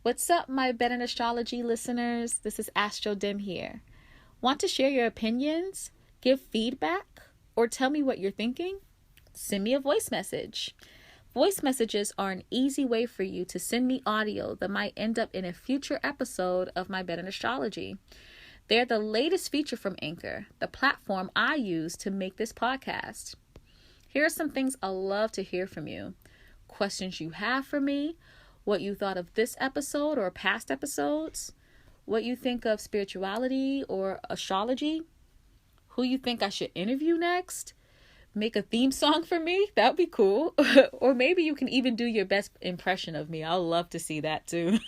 What's up, my Bed and Astrology listeners? This is ASTRODIM here. Want to share your opinions, give feedback, or tell me what you're thinking? Send me a voice message. Voice messages are an easy way for you to send me audio that might end up in a future episode of my Bed and Astrology. They're the latest feature from Anchor, the platform I use to make this podcast. Here are some things I love to hear from you. Questions you have for me, what you thought of this episode or past episodes, what you think of spirituality or astrology, who you think I should interview next, make a theme song for me, that would be cool. Or maybe you can even do your best impression of me. I'll love to see that too.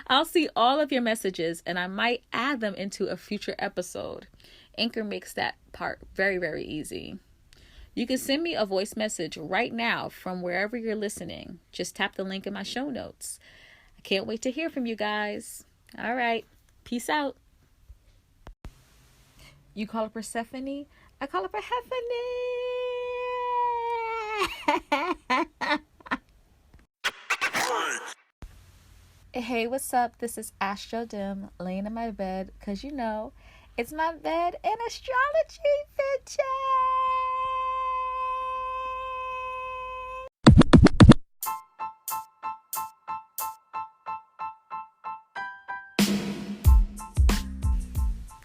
I'll see all of your messages and I might add them into a future episode. Anchor makes that part very, very easy. You can send me a voice message right now from wherever you're listening. Just tap the link in my show notes. I can't wait to hear from you guys. All right. Peace out. You call her Persephone? I call her Persephone. Hey, what's up? This is AstroDim laying in my bed because you know it's my Bed and Astrology bitches.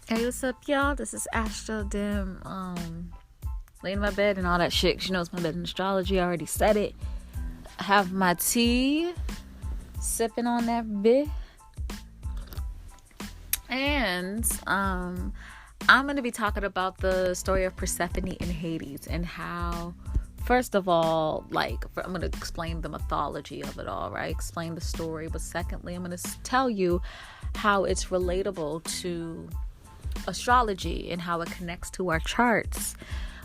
Hey, what's up, y'all? This is AstroDim, laying in my bed and all that shit. She knows my Bed and Astrology. I already said it. I have my tea, sipping on that bit. And, I'm going to be talking about the story of Persephone in Hades and how, first of all, I'm going to explain the mythology of it all, right? Explain the story. But secondly, I'm going to tell you how it's relatable to astrology and how it connects to our charts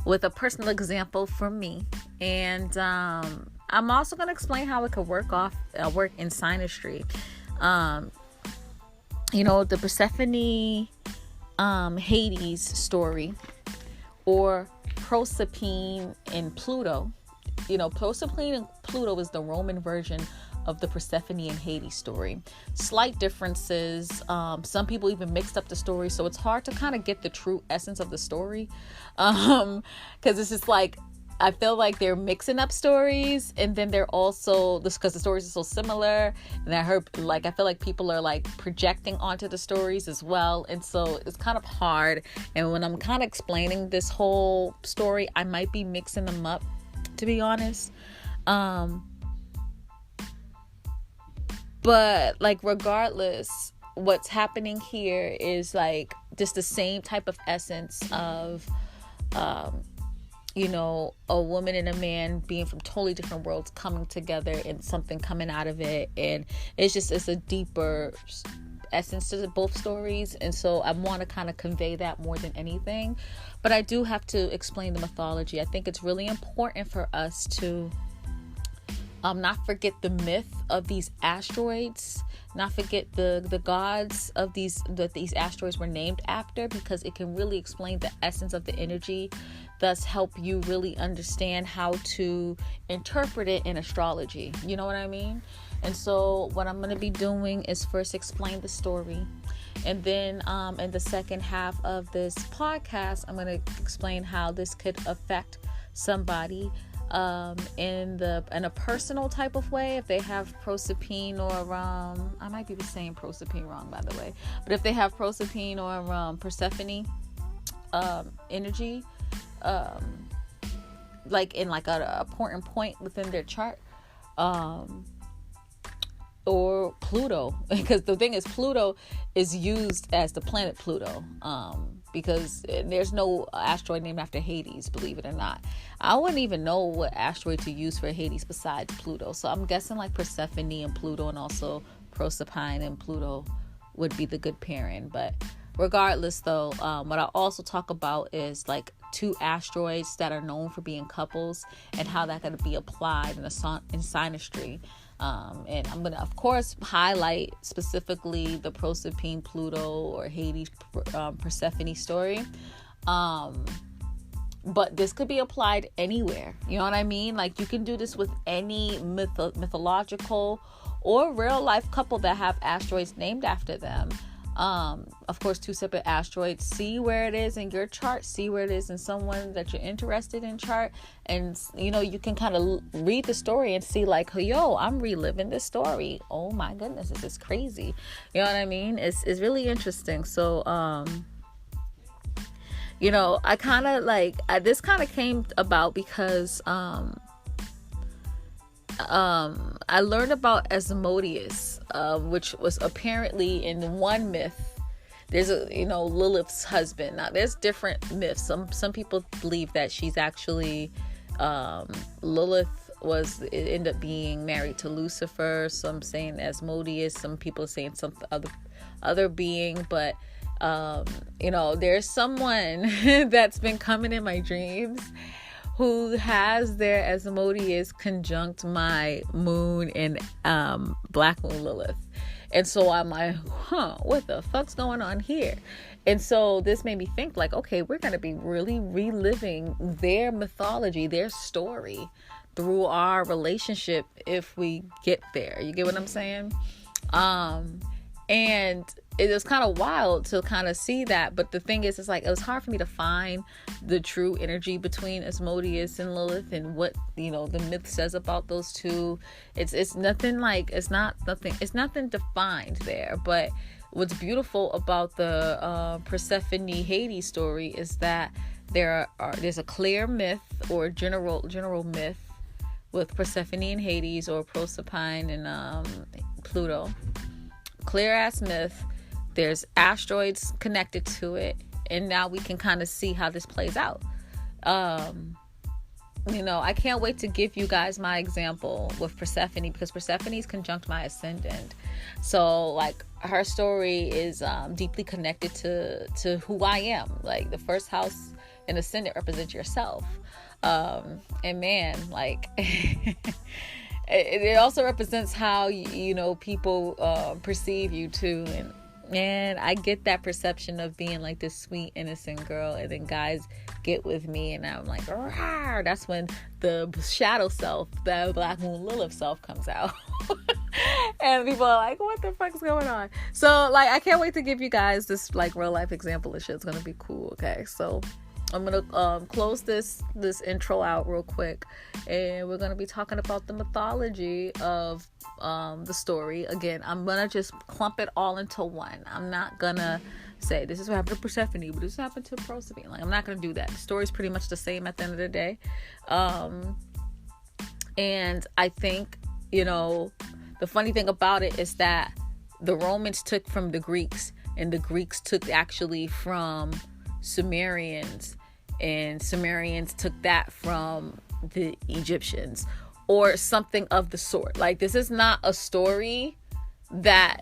with a personal example from me. And I'm also going to explain how it could work in synastry. The Persephone Hades story, or Proserpine and Pluto. Proserpine and Pluto is the Roman version of the Persephone and Hades story. Slight differences. Some people even mixed up the story, so it's hard to kind of get the true essence of the story. Because it's just like, I feel like they're mixing up stories, and then they're also, because the stories are so similar, and I feel like people are projecting onto the stories as well, and so it's kind of hard. And when I'm kind of explaining this whole story, I might be mixing them up, to be honest. But regardless, what's happening here is just the same type of essence of, a woman and a man being from totally different worlds coming together and something coming out of it. And it's a deeper essence to both stories. And so I want to kind of convey that more than anything. But I do have to explain the mythology. I think it's really important for us to not forget the myth of these asteroids, not forget the gods of these asteroids were named after, because it can really explain the essence of the energy, thus help you really understand how to interpret it in astrology. You know what I mean? And so what I'm going to be doing is first explain the story, and then in the second half of this podcast, I'm going to explain how this could affect somebody in a personal type of way, if they have Proserpine or I might be saying Proserpine wrong, by the way, but if they have Proserpine or Persephone energy, in a important point within their chart, or Pluto, because the thing is, Pluto is used as the planet Pluto, because there's no asteroid named after Hades, believe it or not. I wouldn't even know what asteroid to use for Hades besides Pluto. So I'm guessing Persephone and Pluto, and also Proserpine and Pluto would be the good pairing. But regardless, though, what I also talk about is two asteroids that are known for being couples and how that could be applied in synastry. And I'm going to, of course, highlight specifically the Proserpine, Pluto, or Hades, Persephone story. But this could be applied anywhere. You know what I mean? You can do this with any mythological or real life couple that have asteroids named after them. Of course, 2 separate asteroids. See where it is in your chart. See where it is in someone that you're interested in chart. And, you can kind of read the story and see like, yo, I'm reliving this story. Oh my goodness, this is crazy. You know what I mean? It's really interesting. So, I kind of this kind of came about because, I learned about Asmodeus, which was apparently in one myth. There's Lilith's husband. Now there's different myths. Some people believe that she's actually, Lilith ended up being married to Lucifer. Some saying Asmodeus. Some people saying some other being. But there's someone that's been coming in my dreams who has their Asmodeus conjunct my moon and Black Moon Lilith. And so I'm like, what the fuck's going on here? And so this made me think like, okay, we're going to be really reliving their mythology, their story through our relationship if we get there. You get what I'm saying? And it was kind of wild to kind of see that. But the thing is, it's like, it was hard for me to find the true energy between Asmodeus and Lilith and what, the myth says about those two. It's nothing nothing defined there. But what's beautiful about the Persephone Hades story is that there's a clear myth or general myth with Persephone and Hades, or Proserpine and Pluto. Clear ass myth. There's asteroids connected to it, and now we can kind of see how this plays out. I can't wait to give you guys my example with Persephone, because Persephone is conjunct my ascendant. So like her story is deeply connected to who I am. Like the first house and ascendant represents yourself. And man, like it also represents how people perceive you too. And I get that perception of being like this sweet innocent girl, and then guys get with me and I'm like, rawr. That's when the shadow self, the Black Moon Lilith self, comes out. And people are like, what the fuck's going on? So like, I can't wait to give you guys this like real life example of shit. It's gonna be cool. Okay, so I'm gonna close this intro out real quick, and we're gonna be talking about the mythology of the story. Again, I'm gonna just clump it all into one. I'm not gonna say this is what happened to Persephone, but this happened to Proserpine. Like, I'm not gonna do that. The story's pretty much the same at the end of the day. And I think the funny thing about it is that the Romans took from the Greeks, and the Greeks took actually from Sumerians, and Sumerians took that from the Egyptians, or something of the sort. Like, this is not a story that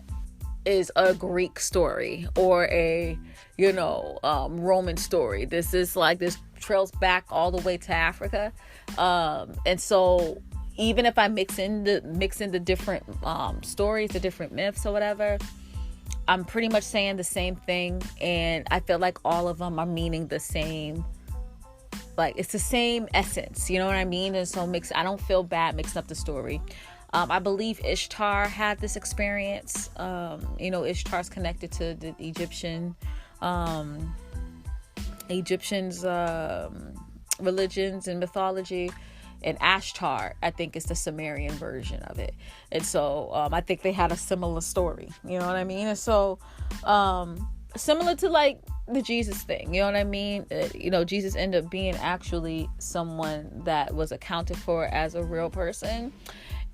is a Greek story or a Roman story. This is like, this trails back all the way to Africa, and so even if I mix in the different stories, the different myths or whatever, I'm pretty much saying the same thing, and I feel like all of them are meaning the same. Like, it's the same essence, you know what I mean? And so I don't feel bad mixing up the story. I believe Ishtar had this experience. Ishtar's connected to the Egyptians' religions and mythology. And Ashtar, I think, is the Sumerian version of it. And so I think they had a similar story. You know what I mean? And so similar to like the Jesus thing. You know what I mean? Jesus ended up being actually someone that was accounted for as a real person.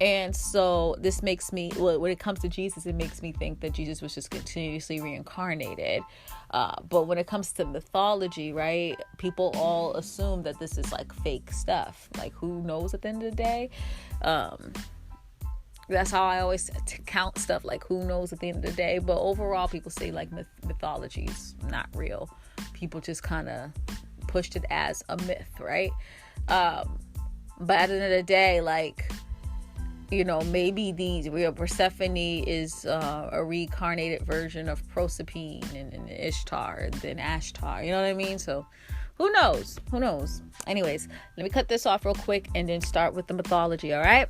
And so this makes me, when it comes to Jesus, it makes me think that Jesus was just continuously reincarnated. But when it comes to mythology, right, people all assume that this is like fake stuff. Like, who knows at the end of the day? That's how I always count stuff, like, who knows at the end of the day. But overall, people say like mythology is not real. People just kind of pushed it as a myth, right? But at the end of the day, like, maybe Persephone is a reincarnated version of Proserpine and Ishtar and then Ashtar. You know what I mean? So who knows? Anyways, let me cut this off real quick and then start with the mythology. All right.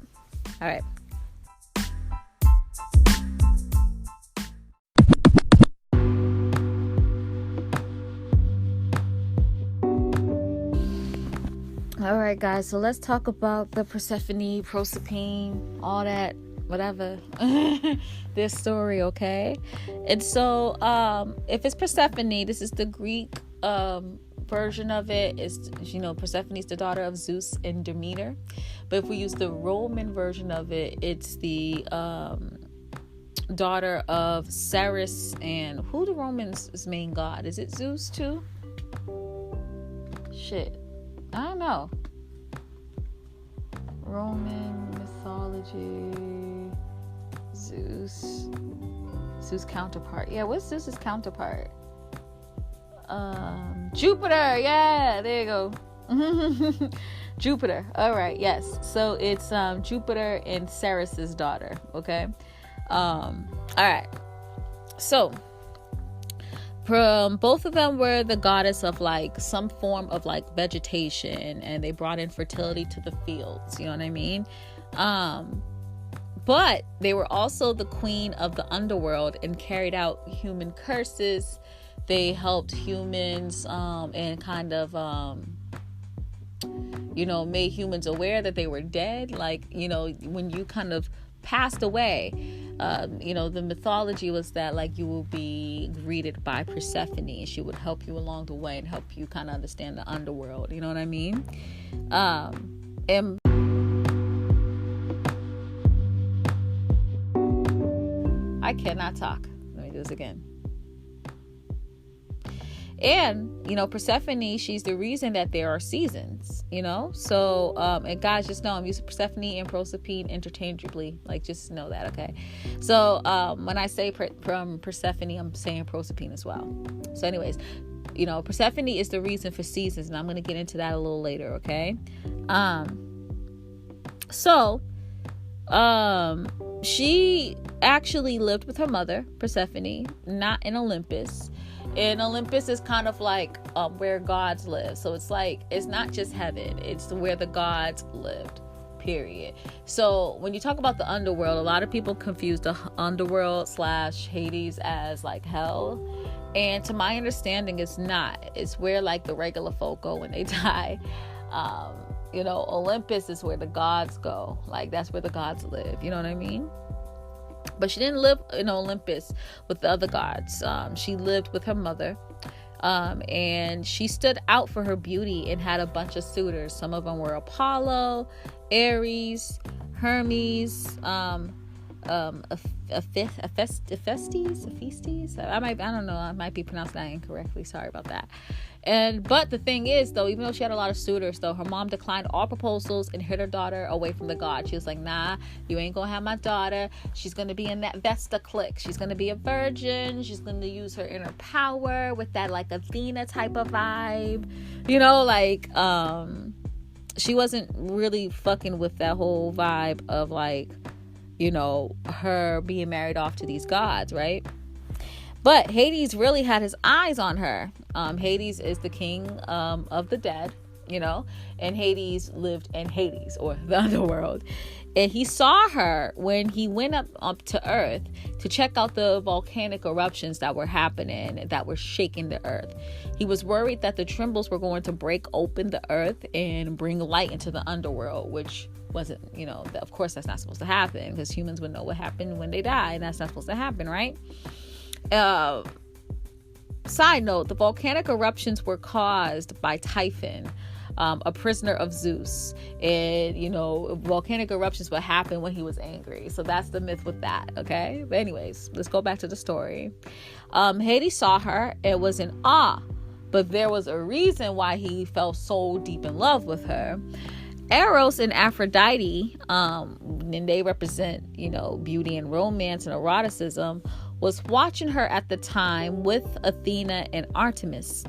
right, guys, so let's talk about the Persephone, Proserpine, all that, whatever, this story, okay? And so, if it's Persephone, this is the Greek version of it. Is, Persephone's the daughter of Zeus and Demeter. But if we use the Roman version of it, it's the daughter of Ceres and who the Romans' main god? Is it Zeus too? Shit, I don't know. Roman mythology, Zeus counterpart. Yeah, what's Zeus's counterpart? Jupiter. Yeah, there you go. Jupiter. All right. Yes. So it's Jupiter and Ceres's daughter. Okay. All right. So both of them were the goddess of like some form of like vegetation, and they brought in fertility to the fields. You know what I mean? But they were also the queen of the underworld and carried out human curses. They helped humans and kind of made humans aware that they were dead. Like, when you kind of passed away, the mythology was that like you will be greeted by Persephone. She would help you along the way and help you kind of understand the underworld. You know what I mean? And I cannot talk. Let me do this again. And, Persephone, she's the reason that there are seasons, So, and guys, just know I'm using Persephone and Proserpine interchangeably. Like, just know that, okay? So, when I say from Persephone, I'm saying Proserpine as well. So, anyways, Persephone is the reason for seasons, and I'm going to get into that a little later, okay? She actually lived with her mother, Persephone, not in Olympus. And Olympus is kind of like where gods live. So it's like, it's not just heaven. It's where the gods lived, period. So when you talk about the underworld, a lot of people confuse the underworld / Hades as like hell. And to my understanding, it's not. It's where like the regular folk go when they die. Olympus is where the gods go. Like that's where the gods live. You know what I mean? But she didn't live in Olympus with the other gods. She lived with her mother. And she stood out for her beauty and had a bunch of suitors. Some of them were Apollo, Ares, Hermes, Hephaestus. I don't know. I might be pronouncing that incorrectly. Sorry about that. But the thing is, though, even though she had a lot of suitors, though, her mom declined all proposals and hid her daughter away from the god. She was like, nah, you ain't gonna have my daughter. She's gonna be in that Vesta clique. She's gonna be a virgin. She's gonna use her inner power with that like Athena type of vibe. She wasn't really fucking with that whole vibe of like, her being married off to these gods, right? But Hades really had his eyes on her. Hades is the king of the dead, and Hades lived in Hades, or the underworld. And he saw her when he went up to Earth to check out the volcanic eruptions that were happening, that were shaking the Earth. He was worried that the trembles were going to break open the Earth and bring light into the underworld, which wasn't, of course that's not supposed to happen, because humans would know what happened when they die, and that's not supposed to happen, right? Side note, the volcanic eruptions were caused by Typhon, a prisoner of Zeus. And, volcanic eruptions would happen when he was angry. So that's the myth with that, okay? But anyways, let's go back to the story. Hades saw her and was in awe, but there was a reason why he fell so deep in love with her. Eros and Aphrodite, and they represent, beauty and romance and eroticism, was watching her at the time with Athena and Artemis.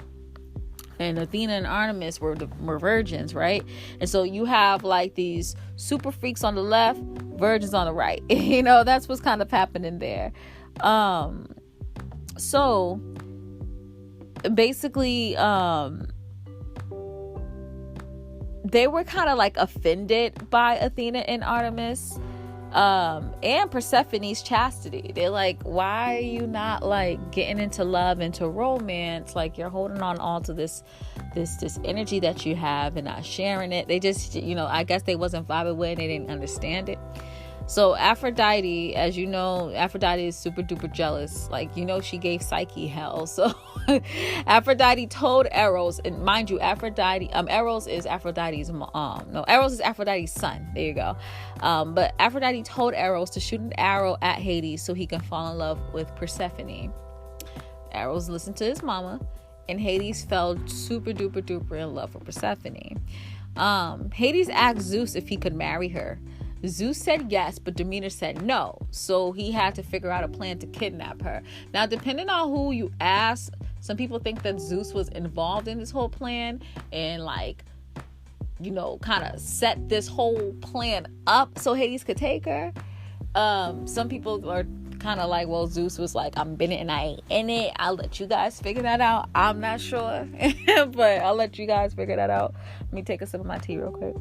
And Athena and Artemis were virgins, right? And so you have like these super freaks on the left, virgins on the right. That's what's kind of happening there. So basically, they were kind of like offended by Athena and Artemis. And Persephone's chastity. They're like, why are you not like getting into love, into romance? Like, you're holding on all to this energy that you have and not sharing it. They just, I guess they wasn't vibing with it. They didn't understand it. So Aphrodite, as you know, Aphrodite is super duper jealous. Like, she gave Psyche hell. So Aphrodite told Eros, and mind you, Aphrodite, Eros is Aphrodite's mom. No, Eros is Aphrodite's son. There you go. But Aphrodite told Eros to shoot an arrow at Hades so he can fall in love with Persephone. Eros listened to his mama, and Hades fell super duper duper in love with Persephone. Hades asked Zeus if he could marry her. Zeus said yes, but Demeter said no. So he had to figure out a plan to kidnap her. Now, depending on who you ask, some people think that Zeus was involved in this whole plan and kind of set this whole plan up so Hades could take her. Some people are kind of like, well, Zeus was like, I'm in it and I ain't in it. I'll let you guys figure that out. I'm not sure, but I'll let you guys figure that out. Let me take a sip of my tea real quick.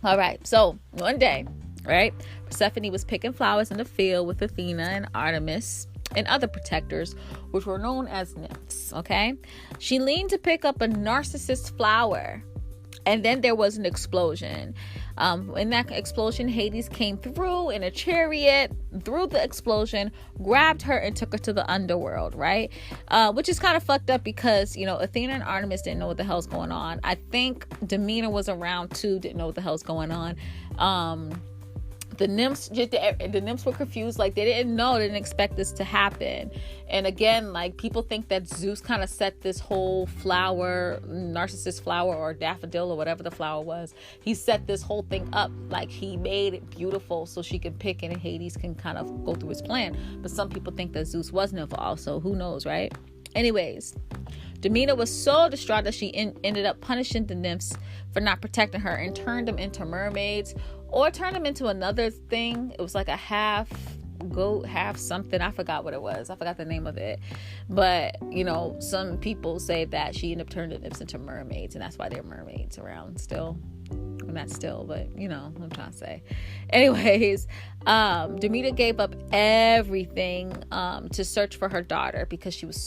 All right, so one day, right, Persephone was picking flowers in the field with Athena and Artemis and other protectors, which were known as nymphs, okay? She leaned to pick up a narcissus flower, and then there was an explosion. In that explosion, Hades came through in a chariot, through the explosion, grabbed her and took her to the underworld, right? Which is kind of fucked up because, Athena and Artemis didn't know what the hell's going on. I think Demeter was around too, didn't know what the hell's going on. The nymphs were confused. Like, they didn't know, they didn't expect this to happen. And again, like, people think that Zeus kind of set this whole flower, narcissus flower or daffodil or whatever the flower was. He set this whole thing up. Like, he made it beautiful so she could pick it and Hades can kind of go through his plan. But some people think that Zeus wasn't involved. So who knows, right? Anyways, Demeter was so distraught that she ended up punishing the nymphs for not protecting her and turned them into mermaids, or turned them into another thing. It was like a half goat, half something. I forgot what it was. I forgot the name of it. But, some people say that she ended up turning the nymphs into mermaids, and that's why they're mermaids around still. Well, not still, but what I'm trying to say. Anyways, Demeter gave up everything to search for her daughter because she was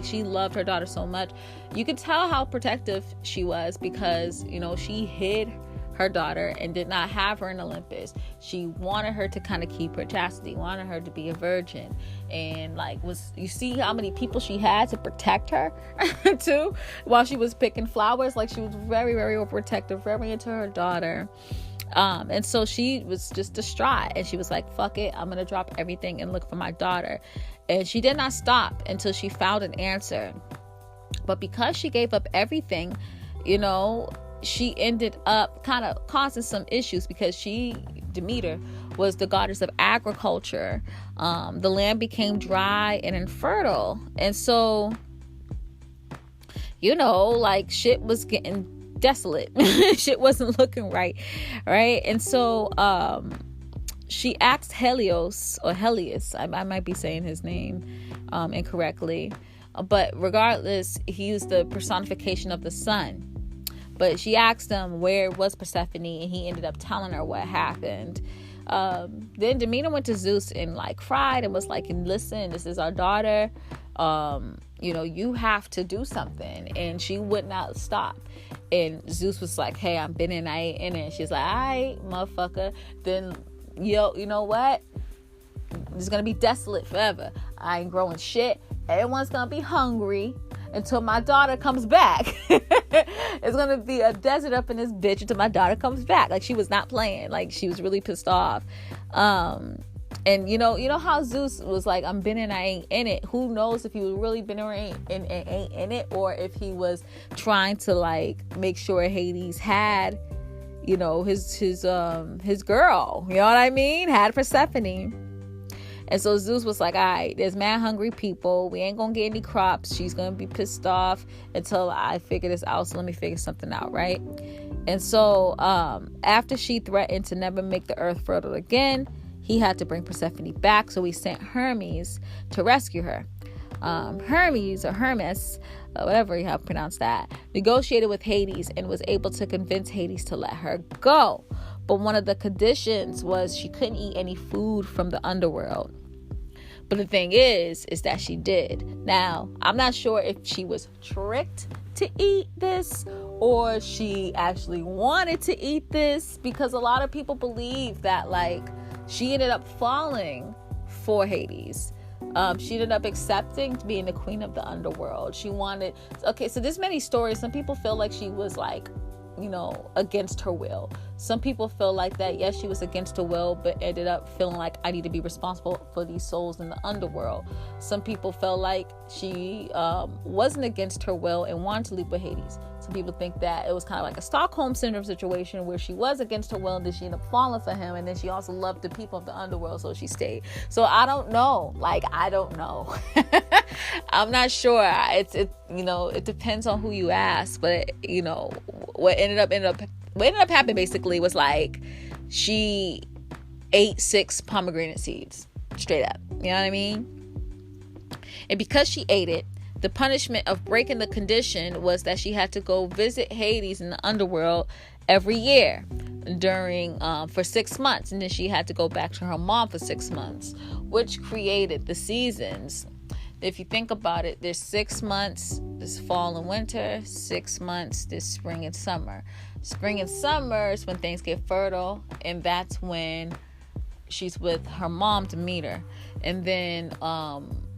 she loved her daughter so much. You could tell how protective she was because, she hid her daughter and did not have her in Olympus. She wanted her to kind of keep her chastity, wanted her to be a virgin, and you see how many people she had to protect her too while she was picking flowers. Like, she was very, very overprotective, very into her daughter. And so she was just distraught, and she was like, fuck it, I'm gonna drop everything and look for my daughter. And she did not stop until she found an answer. But because she gave up everything, she ended up kind of causing some issues because Demeter, was the goddess of agriculture. The land became dry and infertile. And so, shit was getting desolate. Shit wasn't looking right. And so, she asked Helios, I might be saying his name incorrectly. But regardless, he was the personification of the sun. But she asked him where was Persephone, and he ended up telling her what happened. Then Demeter went to Zeus and cried and was like, listen, this is our daughter. You have to do something. And she would not stop. And Zeus was like, hey, I'm been in, I ain't in it. She's like, all right, motherfucker. Then, you know what? It's going to be desolate forever. I ain't growing shit. Everyone's going to be hungry until my daughter comes back. It's going to be a desert up in this bitch until my daughter comes back. She was not playing. She was really pissed off. And you know how Zeus was like, I'm been in, I ain't in it. Who knows if he was really been or ain't in it, or if he was trying to make sure Hades had, his girl, you know what I mean? Had Persephone. And so Zeus was like, all right, there's mad hungry people. We ain't going to get any crops. She's going to be pissed off until I figure this out. So let me figure something out, right? And so after she threatened to never make the earth fertile again, he had to bring Persephone back. So he sent Hermes to rescue her. Hermes, whatever you have pronounced that, negotiated with Hades and was able to convince Hades to let her go. But one of the conditions was she couldn't eat any food from the underworld. But the thing is that she did. Now, I'm not sure if she was tricked to eat this or she actually wanted to eat this, because a lot of people believe that, like, she ended up falling for Hades. She ended up accepting being the queen of the underworld. She wanted, okay, so there's many stories. Some people feel like she was, like, you know, against her will. Some people feel like that, yes, she was against her will, but ended up feeling like, I need to be responsible for these souls in the underworld. Some people felt like she wasn't against her will and wanted to leave with Hades. Some people think that it was kind of like a Stockholm syndrome situation where she was against her will and then she ended up falling for him, and then she also loved the people of the underworld, so she stayed. So I don't know. Like, I don't know. I'm not sure. It you know, it depends on who you ask, but you know, what ended up happening basically was, like, she ate 6 pomegranate seeds straight up. You know what I mean? And because she ate it, the punishment of breaking the condition was that she had to go visit Hades in the underworld every year during for 6 months, and then she had to go back to her mom for 6 months, which created the seasons. If you think about it, there's 6 months, there's fall and winter, 6 months, there's spring and summer. Spring and summer is when things get fertile, and that's when she's with her mom, Demeter. And then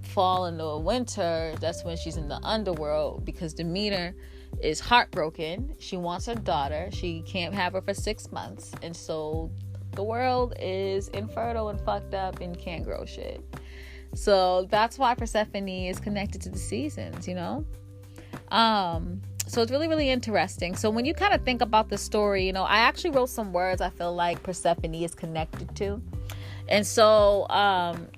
fall and the winter, that's when she's in the underworld, because Demeter is heartbroken. She wants her daughter. She can't have her for 6 months. And so the world is infertile and fucked up and can't grow shit. So that's why Persephone is connected to the seasons, you know? So it's really, really interesting. So when you kind of think about the story, you know, I actually wrote some words I feel like Persephone is connected to. And so,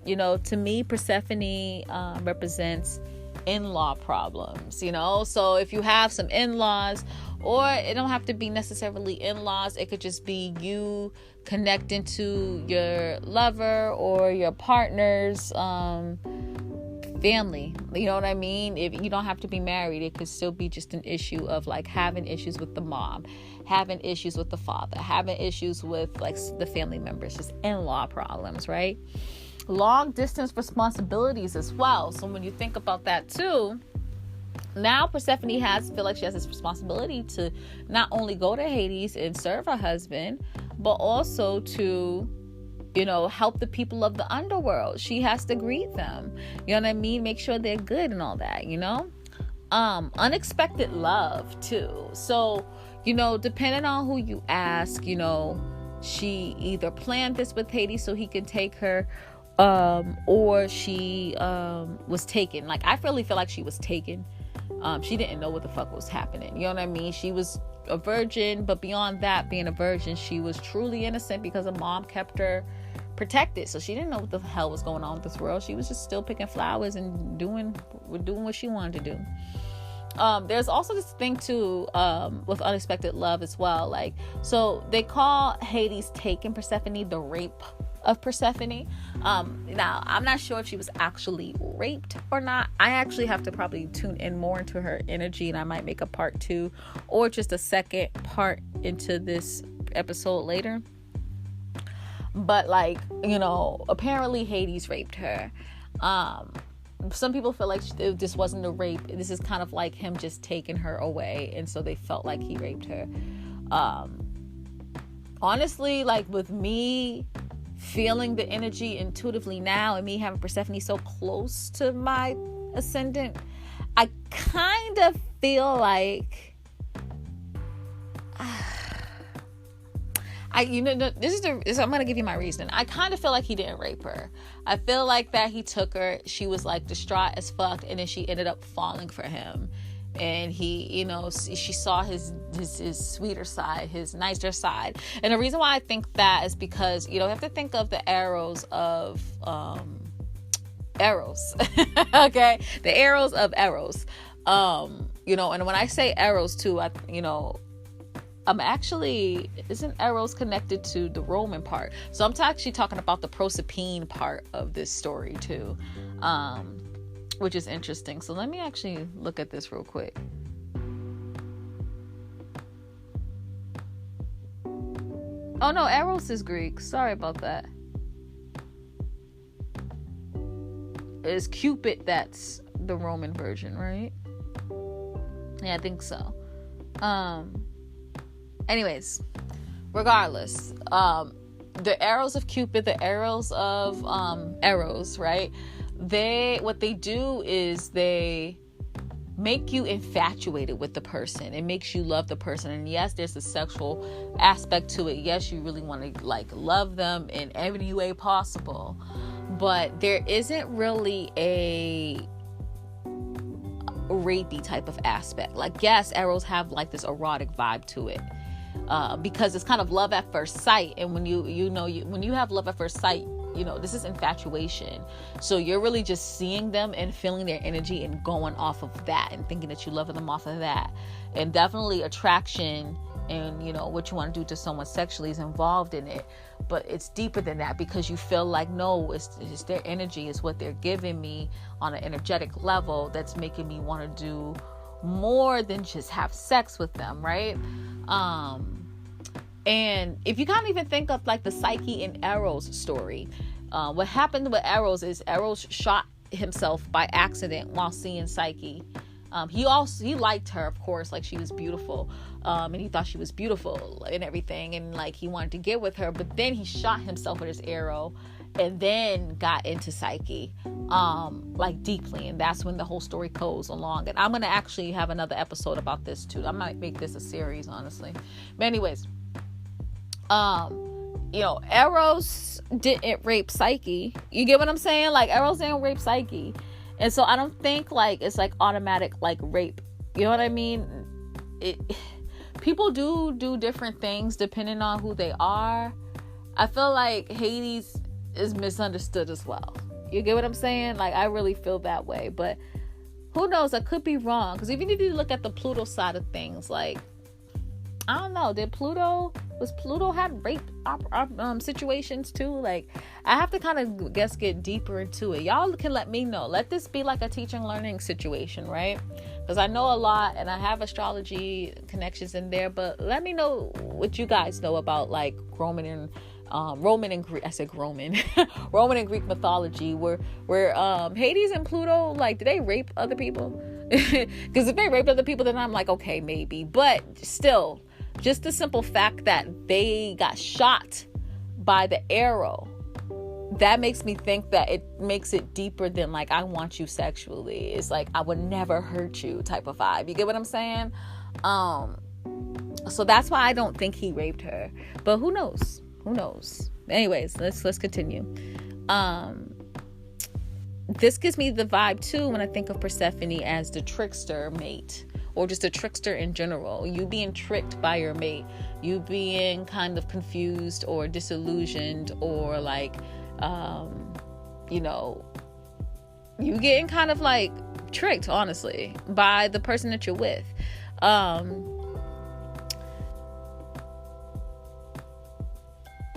you know, to me, Persephone represents in-law problems, you know? So if you have some in-laws, or it don't have to be necessarily in-laws, it could just be you connecting to your lover or your partner's family. You know what I mean? If you don't have to be married, it could still be just an issue of, like, having issues with the mom, having issues with the father, having issues with, like, the family members, just in-law problems, right? Long distance responsibilities as well. So when you think about that too, now Persephone feel like she has this responsibility to not only go to Hades and serve her husband, but also to, you know, help the people of the underworld. She has to greet them. You know what I mean? Make sure they're good and all that, you know? Unexpected love too. So, you know, depending on who you ask, you know, she either planned this with Hades so he could take her, or she was taken. Like, I really feel like she was taken. She didn't know what the fuck was happening. You know what I mean? She was a virgin, but beyond that, being a virgin, she was truly innocent because her mom kept her protected. So she didn't know what the hell was going on with this world. She was just still picking flowers and doing what she wanted to do. There's also this thing too, with unexpected love as well. Like, so they call Hades taking Persephone the rape of Persephone. Now I'm not sure if she was actually raped or not. I actually have to probably tune in more into her energy, and I might make a part 2 or just a second part into this episode later. But, like, you know, apparently Hades raped her. Some people feel like this wasn't a rape. This is kind of like him just taking her away, and so they felt like he raped her. Honestly, like, with me feeling the energy intuitively now, and me having Persephone so close to my ascendant, I kind of feel like I'm gonna give you my reason. I kind of feel like he didn't rape her. I feel like that he took her. She was, like, distraught as fuck, and then she ended up falling for him. And he, you know, she saw his sweeter side, his nicer side. And the reason why I think that is because, you know, you have to think of the arrows of Eros. Okay, the arrows of Eros. You know, and when I say arrows too, I'm actually, isn't Eros connected to the Roman part? So I'm actually talking about the Proserpine part of this story too, which is interesting. So let me actually look at this real quick. Oh no, Eros is Greek. Sorry about that. It's Cupid that's the Roman version, right? Yeah, I think so. Anyways, regardless, the arrows of Cupid, the arrows of Eros, right? What they do is they make you infatuated with the person. It makes you love the person. And yes, there's a sexual aspect to it. Yes, you really want to like love them in every way possible. But there isn't really a rapey type of aspect. Like, yes, arrows have like this erotic vibe to it. Because it's kind of love at first sight. And when when you have love at first sight, this is infatuation. So you're really just seeing them and feeling their energy and going off of that and thinking that you love them off of that. And definitely attraction and, what you want to do to someone sexually is involved in it. But it's deeper than that because you feel like, no, it's their energy. It's what they're giving me on an energetic level that's making me want to do more than just have sex with them, right? And if you can't even think of like the Psyche and Eros story, what happened with Eros is Eros shot himself by accident while seeing Psyche. He liked her, of course, like she was beautiful, and he thought she was beautiful and everything, and like he wanted to get with her, but then he shot himself with his arrow and then got into Psyche, like deeply. And that's when the whole story goes along. And I'm going to actually have another episode about this too. I might make this a series, honestly. But anyways, Eros didn't rape Psyche. You get what I'm saying? Like, Eros didn't rape Psyche. And so I don't think like it's like automatic like rape. You know what I mean? People do different things depending on who they are. I feel like Hades is misunderstood as well. You get what I'm saying? Like, I really feel that way. But who knows? I could be wrong. Because even if you look at the Pluto side of things, like, I don't know. Was Pluto had rape situations too? Like, I have to kind of get deeper into it. Y'all can let me know. Let this be like a teaching learning situation, right? Because I know a lot and I have astrology connections in there, but let me know what you guys know about like Roman and Greek. I said Roman. Roman and Greek mythology, where Hades and Pluto, like, did they rape other people? Because if they raped other people, then I'm like, okay, maybe. But still, just the simple fact that they got shot by the arrow, that makes me think that it makes it deeper than like, I want you sexually. It's like, I would never hurt you type of vibe. You get what I'm saying? So that's why I don't think he raped her. But who knows? Anyways, let's continue. This gives me the vibe too when I think of Persephone as the trickster mate, or just a trickster in general. You being tricked by your mate, you being kind of confused or disillusioned, or like you getting kind of like tricked, honestly, by the person that you're with.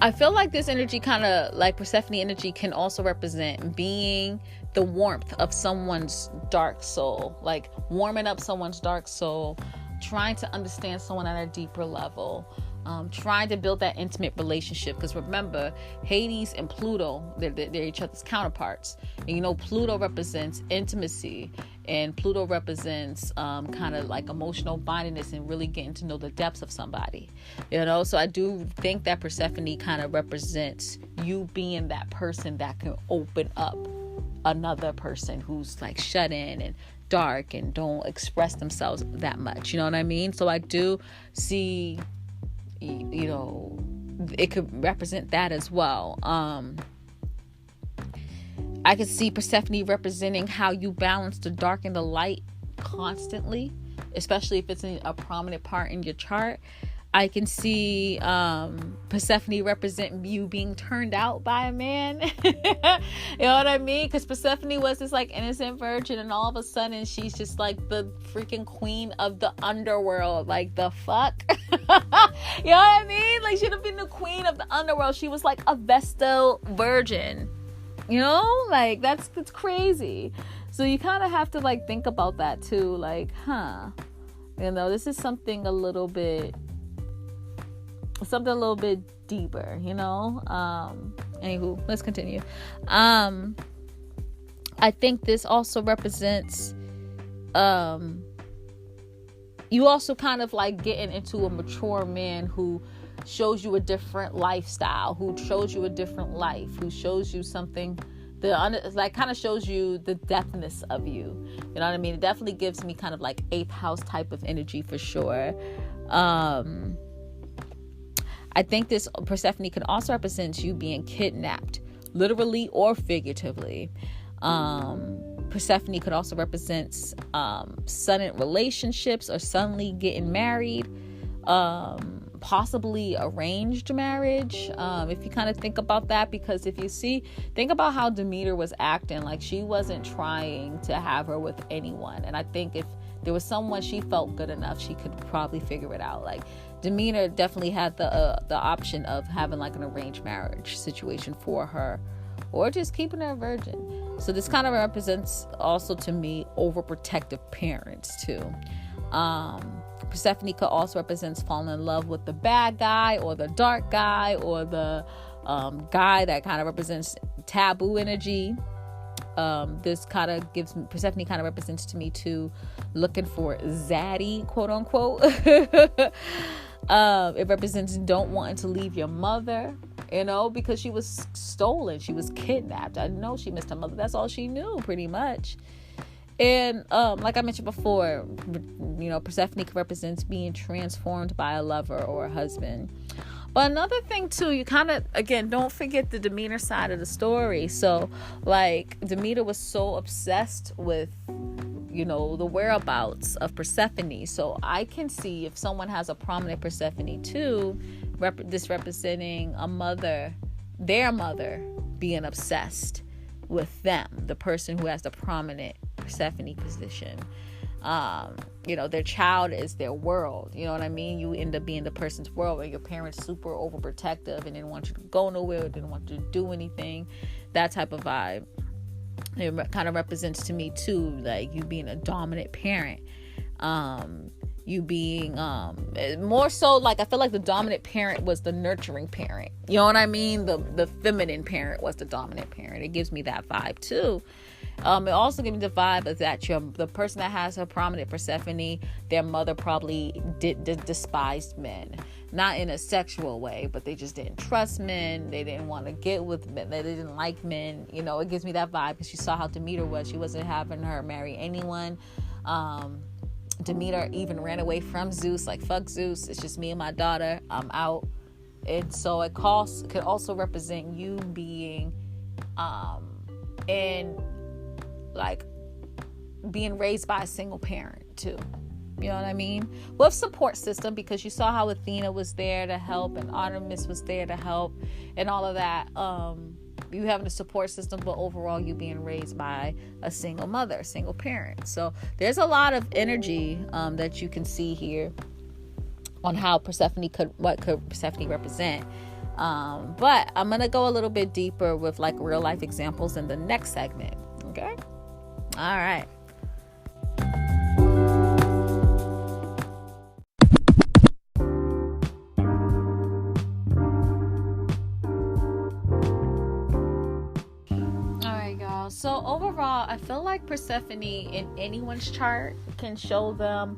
I feel like this energy, kind of like Persephone energy, can also represent being the warmth of someone's dark soul, like warming up someone's dark soul, trying to understand someone at a deeper level, trying to build that intimate relationship. Because remember, Hades and Pluto, they're each other's counterparts. And Pluto represents intimacy, and Pluto represents kind of like emotional bindiness and really getting to know the depths of somebody. So I do think that Persephone kind of represents you being that person that can open up another person who's like shut in and dark and don't express themselves that much. You know what I mean? So I do see, it could represent that as well. I could see Persephone representing how you balance the dark and the light constantly, especially if it's in a prominent part in your chart. I can see Persephone representing you being turned out by a man. You know what I mean? Because Persephone was this like innocent virgin, and all of a sudden she's just like the freaking queen of the underworld. Like, the fuck? You know what I mean? Like, she'd have been the queen of the underworld. She was like a Vestal virgin. Like, that's crazy. So you kind of have to like think about that too. Like, this is something a little bit deeper, you know. Anywho, let's continue. I think this also represents you also kind of like getting into a mature man who shows you a different lifestyle, who shows you a different life, who shows you something like kind of shows you the depthness of you. You know what I mean? It definitely gives me kind of like 8th house type of energy for sure. I think this Persephone can also represent you being kidnapped, literally or figuratively. Persephone could also represent sudden relationships or suddenly getting married, possibly arranged marriage, if you kind of think about that, because if you think about how Demeter was acting, like she wasn't trying to have her with anyone. And I think if there was someone she felt good enough, she could probably figure it out. Like Demeter definitely had the option of having like an arranged marriage situation for her, or just keeping her a virgin. So this kind of represents also to me overprotective parents too. Persephone could also represent falling in love with the bad guy or the dark guy or the guy that kind of represents taboo energy. This kind of gives Persephone kind of represents to me too looking for zaddy, quote unquote. It represents don't wanting to leave your mother, you know, because she was stolen, she was kidnapped. I know she missed her mother. That's all she knew, pretty much. And like I mentioned before, you know, Persephone represents being transformed by a lover or a husband. But another thing too, you kind of, again, don't forget the Demeter side of the story. So like Demeter was so obsessed with, you know, the whereabouts of Persephone. So I can see if someone has a prominent Persephone too, this representing a mother, their mother being obsessed with them, the person who has the prominent Persephone position. You know, their child is their world. You know what I mean? You end up being the person's world where your parents super overprotective and didn't want you to go nowhere, didn't want you to do anything. That type of vibe. It kind of represents to me too, like you being a dominant parent. You being more so like I feel like the dominant parent was the nurturing parent. You know what I mean? The feminine parent was the dominant parent. It gives me that vibe too. It also gives me the vibe of that the person that has a prominent Persephone, their mother probably despised men. Not in a sexual way, but they just didn't trust men. They didn't want to get with men. They didn't like men. You know, it gives me that vibe because you saw how Demeter was. She wasn't having her marry anyone. Demeter even ran away from Zeus, like fuck Zeus, it's just me and my daughter, I'm out. And so it could also represent you being in like being raised by a single parent too, you know what I mean, with support system, because you saw how Athena was there to help and Artemis was there to help and all of that. You having a support system, but overall you being raised by a single mother, single parent. So there's a lot of energy that you can see here on how what could Persephone represent. But I'm gonna go a little bit deeper with like real life examples in the next segment. Okay, all right. So overall, I feel like Persephone in anyone's chart can show them,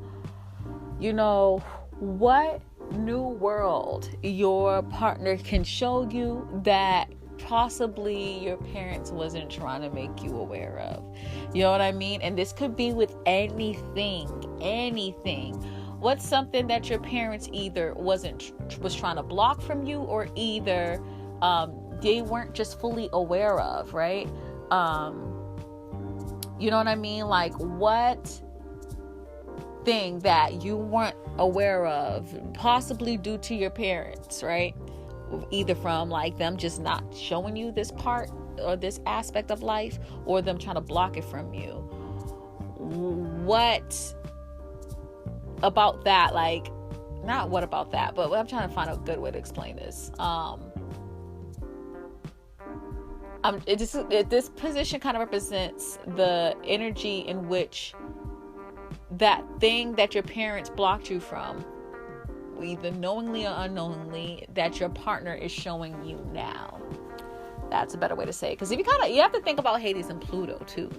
you know, what new world your partner can show you that possibly your parents wasn't trying to make you aware of. You know what I mean? And this could be with anything. What's something that your parents either was trying to block from you, or either they weren't just fully aware of, right? You know what I mean? Like what thing that you weren't aware of, possibly due to your parents, right? Either from like them just not showing you this part or this aspect of life, or them trying to block it from you. What about that? Like, not what about that, but I'm trying to find a good way to explain this. This position kind of represents the energy in which that thing that your parents blocked you from either knowingly or unknowingly, that your partner is showing you now. That's a better way to say it. Because if you have to think about Hades and Pluto too.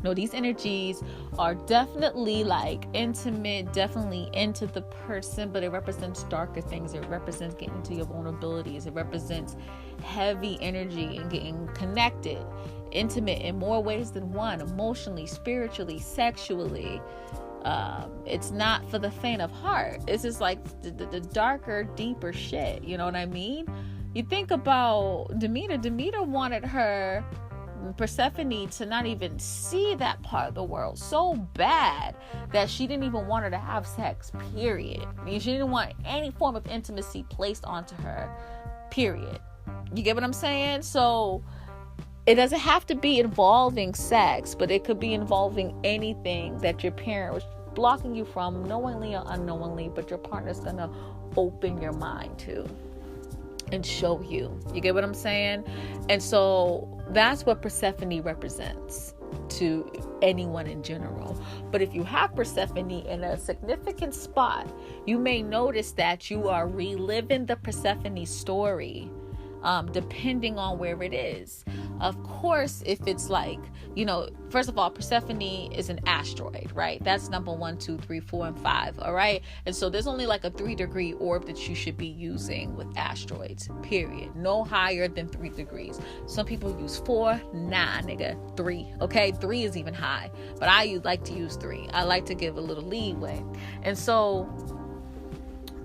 No, these energies are definitely like intimate, definitely into the person, but it represents darker things. It represents getting into your vulnerabilities. It represents heavy energy and getting connected, intimate in more ways than one, emotionally, spiritually, sexually. It's not for the faint of heart. It's just like the darker, deeper shit. You know what I mean? You think about Demeter. Demeter wanted her Persephone to not even see that part of the world so bad that she didn't even want her to have sex, period. I mean, she didn't want any form of intimacy placed onto her, period. You get what I'm saying? So it doesn't have to be involving sex, but it could be involving anything that your parent was blocking you from, knowingly or unknowingly, but your partner's gonna open your mind to and show you. You get what I'm saying? And so that's what Persephone represents to anyone in general. But if you have Persephone in a significant spot, you may notice that you are reliving the Persephone story, depending on where it is. Of course, if it's like, first of all, Persephone is an asteroid, right? That's number 1, 2, 3, 4, and 5. All right. And so there's only like a 3-degree orb that you should be using with asteroids, period. No higher than 3 degrees. Some people use 4. Nah, nigga, 3. Okay. 3 is even high, but I like to use 3. I like to give a little leeway. And so,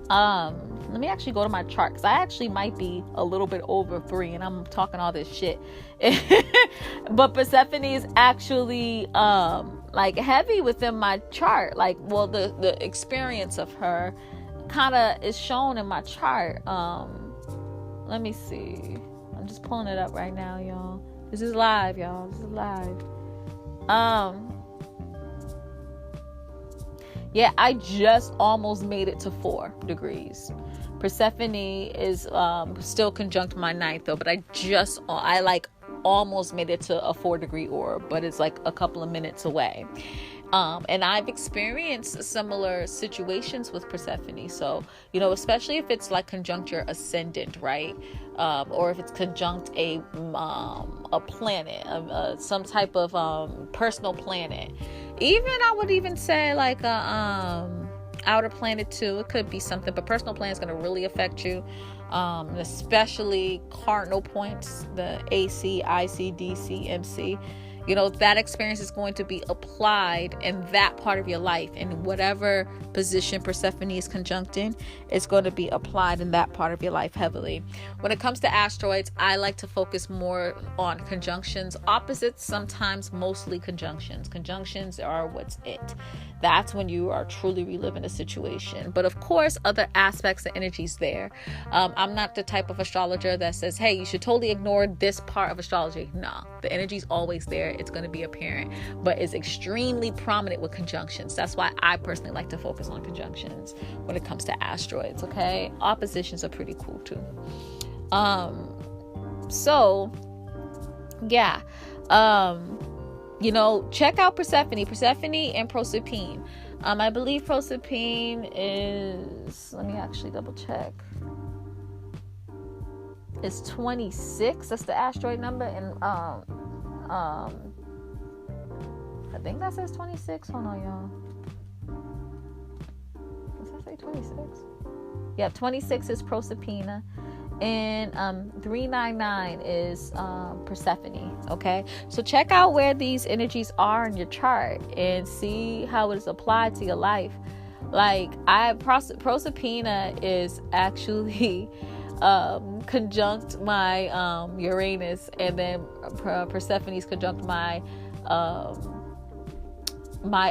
let me actually go to my chart, because I actually might be a little bit over 3 and I'm talking all this shit. But Persephone is actually like heavy within my chart. Like, well, the experience of her kind of is shown in my chart. Let me see. I'm just pulling it up right now, y'all. This is live, y'all. This is live. Yeah, I just almost made it to 4 degrees. Persephone is still conjunct my 9th though, but I like almost made it to a 4-degree orb, but it's like a couple of minutes away. And I've experienced similar situations with Persephone. So, especially if it's like conjunct your ascendant, right? Or if it's conjunct a planet, some type of personal planet. Even I would even say like a outer planet too. It could be something, but personal planet is going to really affect you. Especially cardinal points, the AC, IC, DC, MC. That experience is going to be applied in that part of your life, and whatever position Persephone is conjunct in, it's going to be applied in that part of your life heavily. When it comes to asteroids, I like to focus more on conjunctions. Opposites, sometimes mostly conjunctions. Conjunctions are what's it. That's when you are truly reliving a situation. But of course, other aspects, the energy's there. I'm not the type of astrologer that says, hey, you should totally ignore this part of astrology. No, the energy's always there. It's going to be apparent, but it's extremely prominent with conjunctions. That's why I personally like to focus on conjunctions when it comes to asteroids. Okay, oppositions are pretty cool too. So yeah, check out Persephone and Proserpine. I believe Proserpine is, let me actually double check. It's 26. That's the asteroid number, and I think that says 26. Hold on, y'all. Does that say 26? Yeah, 26 is Proserpina, and 399 is Persephone. Okay, so check out where these energies are in your chart and see how it is applied to your life. Like, Proserpina is actually conjunct my Uranus, and then Persephone is conjunct my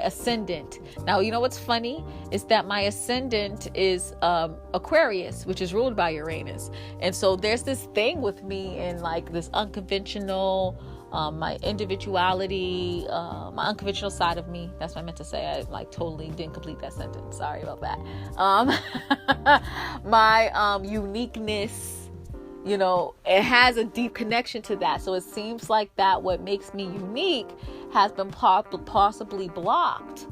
ascendant. Now, what's funny is that my ascendant is Aquarius, which is ruled by Uranus. And so there's this thing with me in like this unconventional, my individuality, my unconventional side of me. That's what I meant to say. I like totally didn't complete that sentence. Sorry about that. My uniqueness, it has a deep connection to that. So it seems like that what makes me unique has been possibly blocked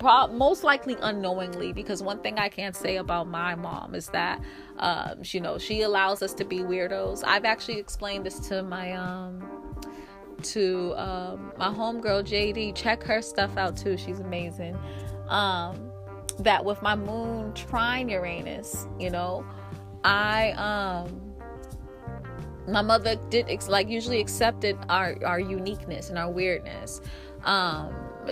most likely unknowingly, because one thing I can say about my mom is that she allows us to be weirdos. I've actually explained this to my homegirl JD. Check her stuff out too, she's amazing. That with my moon trine Uranus, my mother did usually accepted our uniqueness and our weirdness.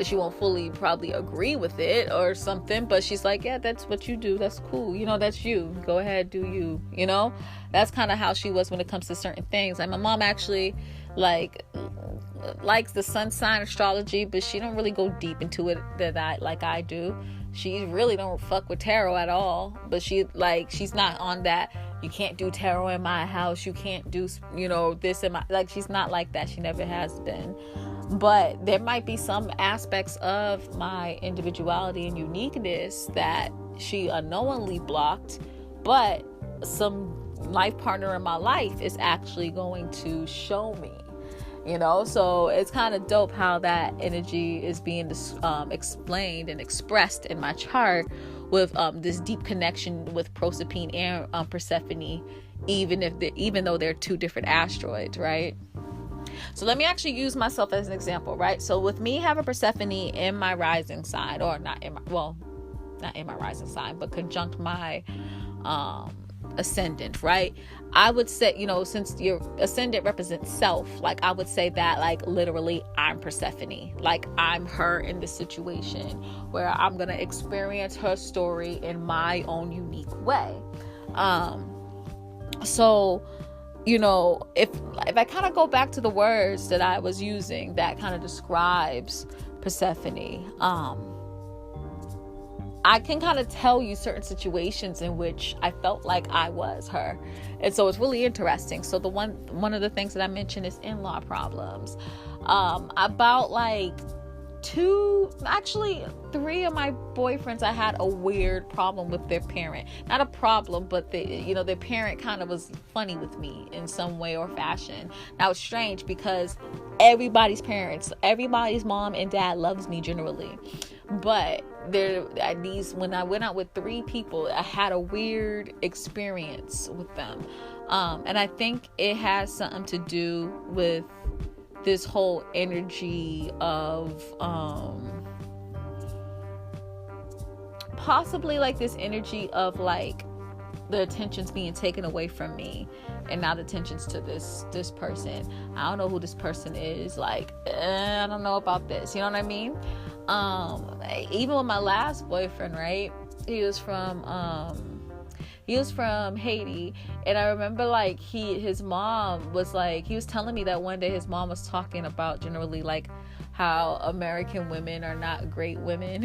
She won't fully probably agree with it or something, but she's like, yeah, that's what you do, that's cool, that's you, go ahead, do you. That's kind of how she was when it comes to certain things. Like my mom actually likes the sun sign astrology, but she don't really go deep into it like I do. She really don't fuck with tarot at all, but she's not on that, you can't do tarot in my house, you can't do this in my, she's not like that. She never has been. But there might be some aspects of my individuality and uniqueness that she unknowingly blocked, but some life partner in my life is actually going to show me, so it's kind of dope how that energy is being explained and expressed in my chart with this deep connection with Proserpine and Persephone, even though they're two different asteroids, right? So let me actually use myself as an example, right? So with me having Persephone in my rising sign, or not in my rising sign, but conjunct my ascendant, right? I would say, since your ascendant represents self, I would say that literally I'm Persephone, I'm her in this situation where I'm gonna experience her story in my own unique way. So if I kind of go back to the words that I was using that kind of describes Persephone, I can kind of tell you certain situations in which I felt like I was her. And so it's really interesting. So one of the things that I mentioned is in-law problems. About 3 of my boyfriends, I had a weird problem with their parent. Not a problem, but their parent kind of was funny with me in some way or fashion. Now it's strange because everybody's mom and dad loves me generally. But when I went out with 3 people, I had a weird experience with them. And I think it has something to do with this whole energy of possibly this energy of the attention's being taken away from me, and now the attention's to this person. I don't know who this person is. I don't know about this. You know what I mean? Even with my last boyfriend, right? He was from Haiti, and I remember his mom was he was telling me that one day his mom was talking about generally how American women are not great women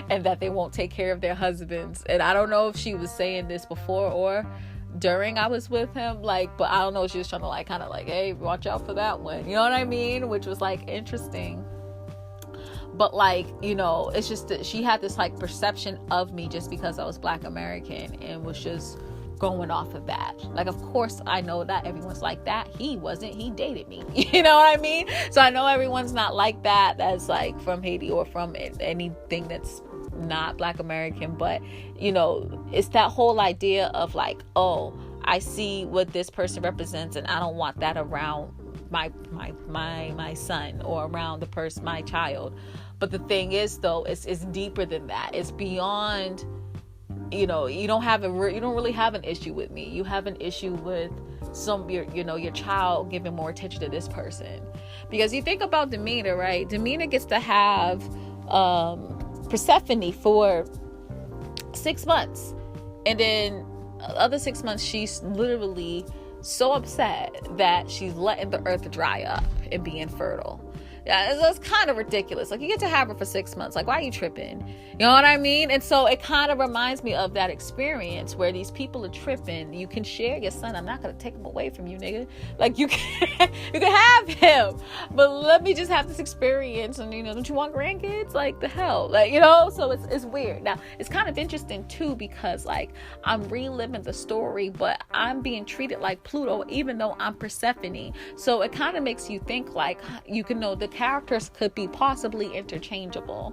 and that they won't take care of their husbands. And I don't know if she was saying this before or during I was with him, but I don't know, she was trying to hey, watch out for that one, you know what I mean? Which was interesting. But it's just that she had this perception of me just because I was Black American, and was just going off of that. Of course I know that everyone's like that. He wasn't, he dated me. You know what I mean? So I know everyone's not like that. That's from Haiti or from anything that's not Black American. But it's that whole idea of oh, I see what this person represents, and I don't want that around my son or around the person, my child. But the thing is, though, it's deeper than that. It's beyond, you don't really have an issue with me. You have an issue with your child giving more attention to this person. Because you think about Demeter, right? Demeter gets to have Persephone for 6 months. And then the other 6 months, she's literally so upset that she's letting the earth dry up and be infertile. Yeah, it's kind of ridiculous. You get to have her for 6 months. Why are you tripping? You know what I mean? And so it kind of reminds me of that experience where these people are tripping. You can share your son. I'm not going to take him away from you, nigga. You can have him. But let me just have this experience. And, don't you want grandkids? The hell? So it's weird. Now, it's kind of interesting, too, because, I'm reliving the story, but I'm being treated like Pluto, even though I'm Persephone. So it kind of makes you think, you can know the characters could be possibly interchangeable,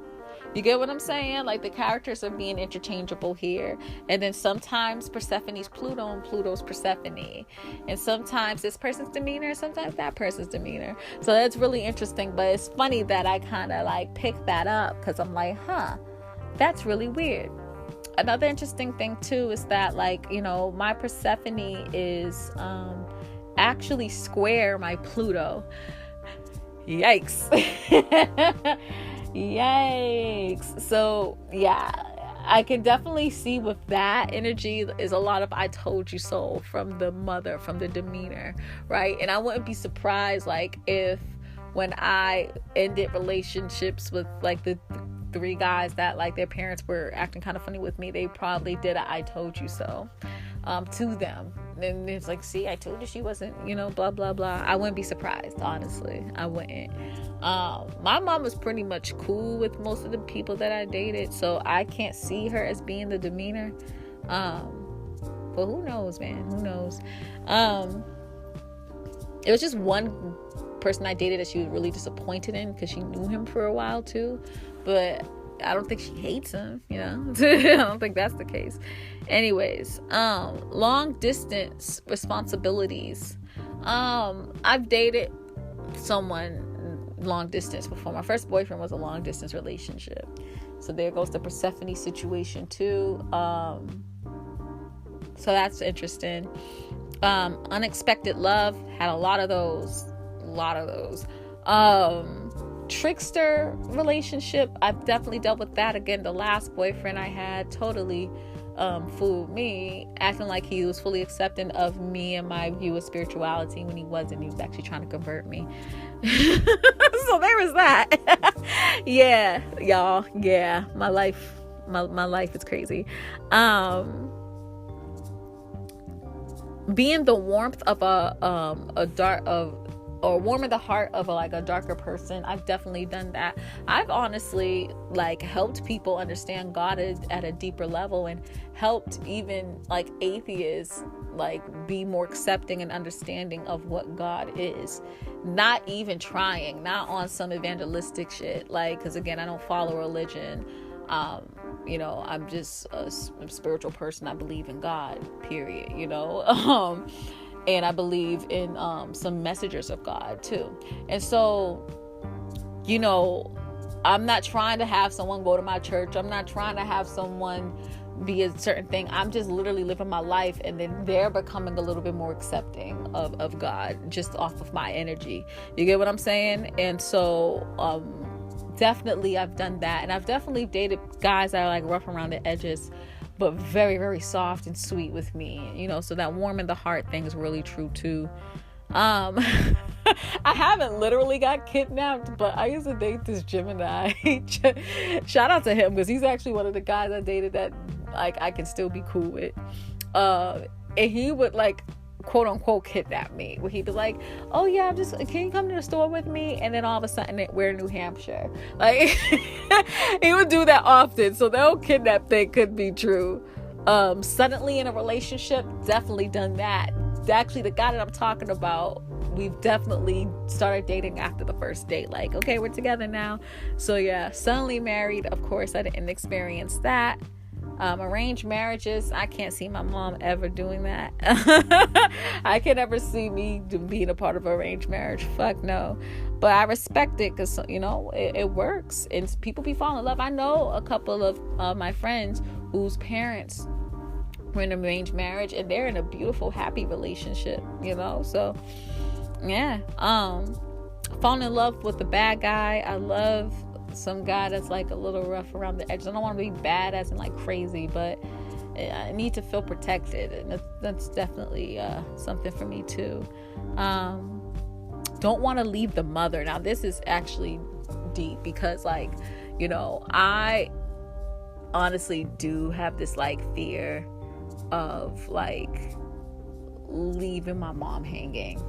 You get what I'm saying? Like, the characters are being interchangeable here. And then sometimes Persephone's Pluto and Pluto's Persephone. And sometimes this person's demeanor, sometimes that person's demeanor. So that's really interesting. But it's funny that I kind of like picked that up, because I'm like, that's really weird. Another interesting thing too is that, like, you know, my Persephone is actually square my Pluto. Yikes. Yikes. So yeah, I can definitely see with that energy is a lot of I told you so from the mother, from the demeanor, right? And I wouldn't be surprised, like, if when I ended relationships with like the 3 guys that like their parents were acting kind of funny with me, they probably did a I told you so to them. And it's like, see, I told you she wasn't, you know, blah blah blah. I wouldn't be surprised, honestly. I wouldn't. My mom was pretty much cool with most of the people that I dated, so I can't see her as being the demeanor. But who knows, man? Who knows? It was just one person I dated that she was really disappointed in, because she knew him for a while too, but I don't think she hates him, you know. I don't think that's the case. Anyways, long distance responsibilities. I've dated someone long distance before. My first boyfriend was a long distance relationship, so there goes the Persephone situation too. So that's interesting. Unexpected love, had a lot of those. Trickster relationship, I've definitely dealt with that. Again, the last boyfriend I had totally fooled me, acting like he was fully accepting of me and my view of spirituality when he wasn't. He was actually trying to convert me. So there was that. Yeah, y'all. Yeah, my life is crazy. Being the warmth of or warming the heart of a darker person. I've definitely done that. I've honestly like helped people understand God at a deeper level, and helped even like atheists like be more accepting and understanding of what God is. Not even trying, not on some evangelistic shit, like, because again, I don't follow religion. You know, I'm just a spiritual person. I believe in God, period, you know. And I believe in some messengers of God too. And so, you know, I'm not trying to have someone go to my church. I'm not trying to have someone be a certain thing. I'm just literally living my life, and then they're becoming a little bit more accepting of God just off of my energy. You get what I'm saying? And so definitely I've done that. And I've definitely dated guys that are like rough around the edges, but very, very soft and sweet with me, you know. So that warm in the heart thing is really true too. I haven't literally got kidnapped, but I used to date this Gemini. Shout out to him, because he's actually one of the guys I dated that like I can still be cool with. And he would like quote unquote kidnap me, where he'd be like, oh yeah, can you come to the store with me? And then all of a sudden we're in New Hampshire. Like he would do that often. So the whole kidnap thing could be true. Suddenly in a relationship, definitely done that. Actually, the guy that I'm talking about, we've definitely started dating after the first date. Like, okay, we're together now. So yeah, suddenly married. Of course, I didn't experience that. Arranged marriages, I can't see my mom ever doing that. I can never see me being a part of an arranged marriage. Fuck no. But I respect it, because, you know, it works, and people be falling in love. I know a couple of my friends whose parents were in an arranged marriage, and they're in a beautiful, happy relationship, you know. So yeah, falling in love with the bad guy. I love some guy that's like a little rough around the edges. I don't want to be bad as in like crazy, but I need to feel protected, and that's definitely something for me too. Don't want to leave the mother. Now this is actually deep, because like, you know, I honestly do have this like fear of like leaving my mom hanging.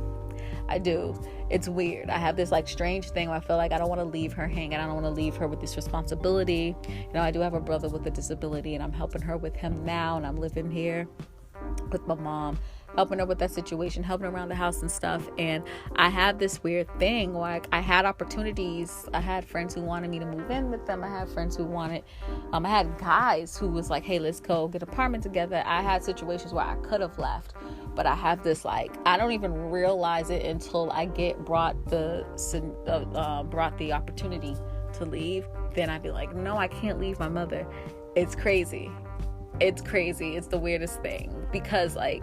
I do. It's weird. I have this like strange thing where I feel like I don't want to leave her hanging. I don't want to leave her with this responsibility. You know, I do have a brother with a disability, and I'm helping her with him now, and I'm living here with my mom. helping her with that situation, helping her around the house and stuff. And I have this weird thing, like I had opportunities. I had friends who wanted me to move in with them. I had friends who wanted, I had guys who was like, hey, let's go get an apartment together. I had situations where I could have left, but I have this, like, I don't even realize it until I get brought the opportunity to leave. Then I'd be like, no, I can't leave my mother. It's crazy. It's the weirdest thing, because like,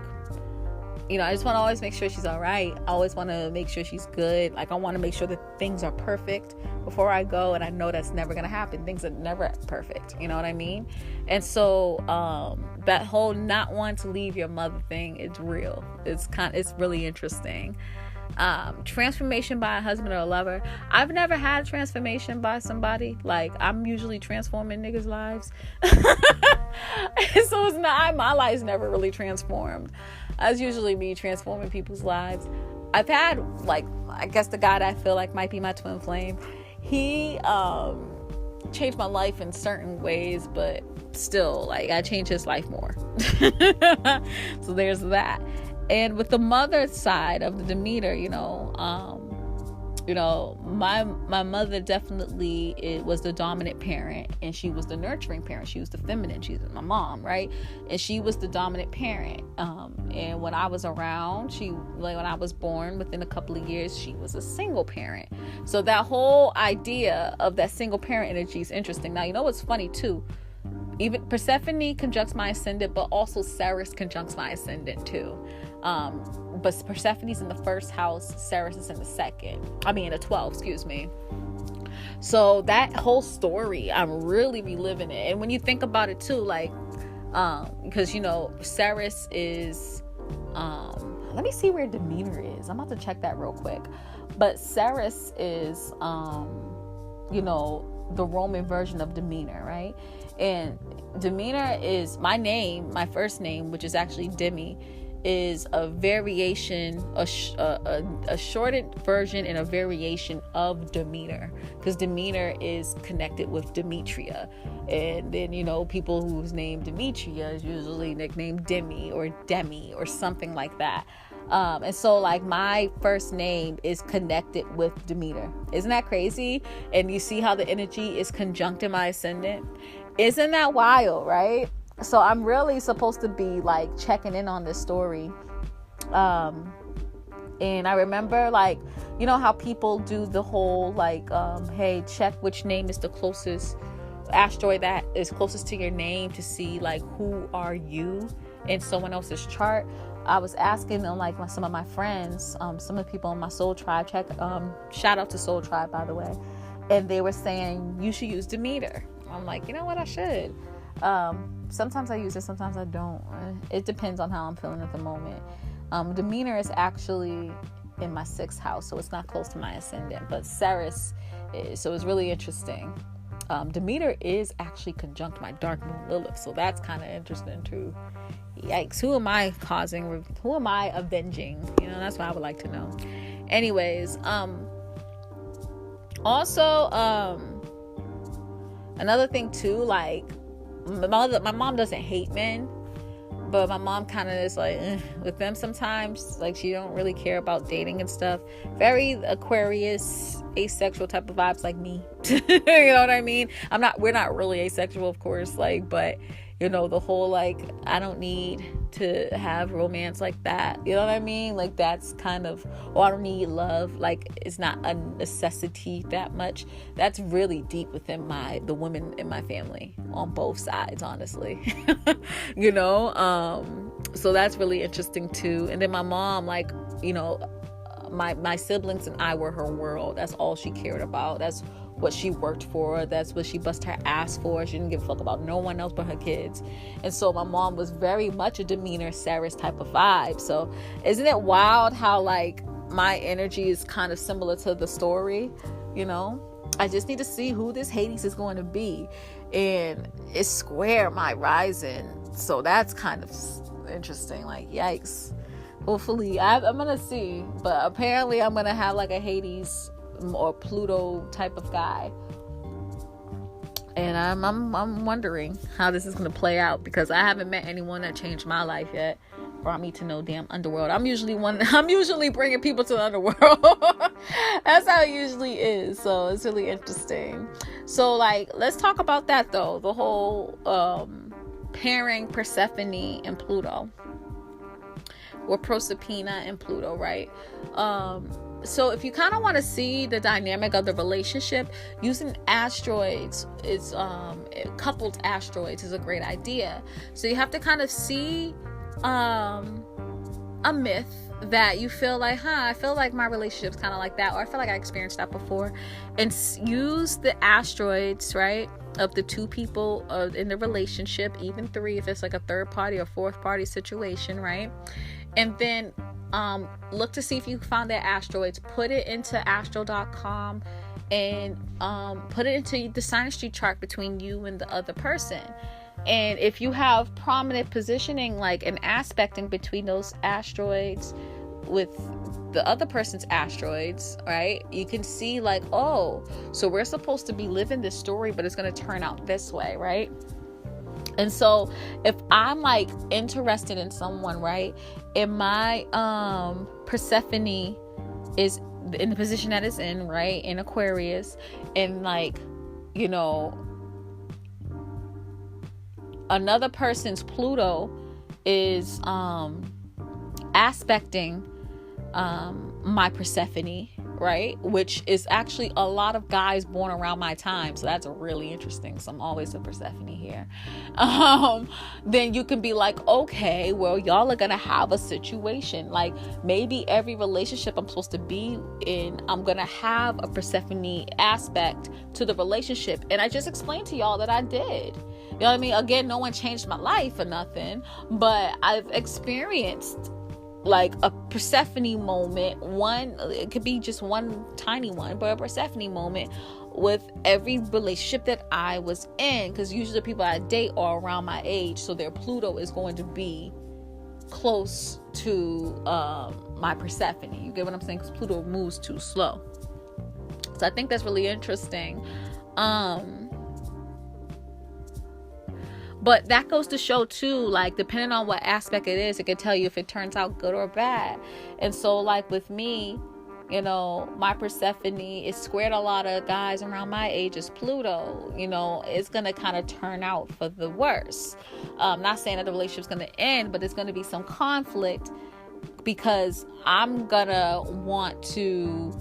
you know, I just want to always make sure she's all right. I always want to make sure she's good. Like, I want to make sure that things are perfect before I go. And I know that's never going to happen. Things are never perfect. You know what I mean? And so, that whole not wanting to leave your mother thing, it's real. It's really interesting. Transformation by a husband or a lover. I've never had transformation by somebody. Like, I'm usually transforming niggas' lives. So it's not, my life's never really transformed. It's usually me transforming people's lives. I've had, like, I guess the guy that I feel like might be my twin flame, he changed my life in certain ways, but still, like, I changed his life more. So there's that. And with the mother side of the Demeter, my mother definitely was the dominant parent, and she was the nurturing parent. She was the feminine. She's my mom, right? And she was the dominant parent. And when I was around, when I was born, within a couple of years, she was a single parent. So that whole idea of that single parent energy is interesting. Now, you know what's funny too? Even Persephone conjuncts my ascendant, but also Ceres conjuncts my ascendant too. But Persephone's in the first house, Ceres is in the in the 12th, excuse me. So that whole story, I'm really reliving it. And when you think about it too, like, because, Ceres is, let me see where Demeter is. I'm about to check that real quick. But Ceres is, the Roman version of Demeter, right? And Demeter is my first name, which is actually Demi, is a variation, a shortened version and a variation of Demeter, because Demeter is connected with Demetria, and then people whose name Demetria is usually nicknamed Demi or something like that. And so, like, my first name is connected with Demeter. Isn't that crazy? And you see how the energy is conjunct in my ascendant? Isn't that wild, right? So I'm really supposed to be, like, checking in on this story. And I remember, like, how people do the whole, like, hey, check which name is the closest asteroid that is closest to your name to see, like, who are you in someone else's chart. I was asking them, like, some of my friends, some of the people in my soul tribe, shout out to Soul Tribe, by the way. And they were saying, you should use Demeter. I'm like, you know what, I should. Sometimes I use it, sometimes I don't. It depends on how I'm feeling at the moment. Demeter is actually in my 6th house, so it's not close to my ascendant, but Ceres is, so it's really interesting. Demeter is actually conjunct my dark moon Lilith, so that's kind of interesting too. Yikes, who am I causing? Who am I avenging? That's what I would like to know. Anyways, also, another thing too, like, my mom doesn't hate men, but my mom kind of is like with them sometimes. Like, she don't really care about dating and stuff. Very Aquarius, asexual type of vibes, like me. You know what I mean? We're not really asexual, of course, like, but the whole, like, I don't need to have romance like that. You know what I mean? Like, that's kind of, I don't need love. Like, it's not a necessity that much. That's really deep within the women in my family on both sides, honestly. So that's really interesting too. And then my mom, like, my siblings and I were her world. That's all she cared about. That's what she worked for. That's what she bust her ass for. She didn't give a fuck about no one else but her kids. And so my mom was very much a Demeter Ceres type of vibe. So isn't it wild how, like, my energy is kind of similar to the story? I just need to see who this Hades is going to be, and it's square my rising, so that's kind of interesting. Like, yikes. Hopefully I'm gonna see, but apparently I'm gonna have, like, a Hades or Pluto type of guy, and I'm wondering how this is going to play out, because I haven't met anyone that changed my life yet. brought me to no damn underworld. I'm usually bringing people to the underworld. That's how it usually is. So it's really interesting. So like, let's talk about that though. The whole pairing Persephone and Pluto, or Proserpina and Pluto, right? So if you kind of want to see the dynamic of the relationship, using asteroids is coupled asteroids is a great idea. So you have to kind of see a myth that you feel like, I feel like my relationship's kind of like that, or I feel like I experienced that before, and use the asteroids, right, of the two people in the relationship, even three if it's like a third party or fourth party situation, right? And then look to see if you found their asteroids, put it into astro.com, and put it into the synastry chart between you and the other person. And if you have prominent positioning, like an aspecting between those asteroids with the other person's asteroids, right, you can see like, oh, so we're supposed to be living this story, but it's going to turn out this way, right? And so if I'm like interested in someone, right, and my Persephone is in the position that it's in, right, in Aquarius, and like, you know, another person's Pluto is aspecting my Persephone, right, which is actually a lot of guys born around my time, so that's really interesting. So I'm always a Persephone here. Then you can be like, okay, well, y'all are gonna have a situation, like maybe every relationship I'm supposed to be in, I'm gonna have a Persephone aspect to the relationship. And I just explained to y'all that I did. You know what I mean? Again, no one changed my life or nothing, but I've experienced like a Persephone moment. One, it could be just one tiny one, but a Persephone moment with every relationship that I was in, because usually the people I date are around my age, so their Pluto is going to be close to my Persephone. You get what I'm saying? Because Pluto moves too slow. So I think that's really interesting. But that goes to show too, like, depending on what aspect it is, it can tell you if it turns out good or bad. And so like with me, you know, my Persephone is squared a lot of guys around my age as Pluto. You know, it's going to kind of turn out for the worse. Not saying that the relationship's going to end, but there's going to be some conflict, because I'm going to want to,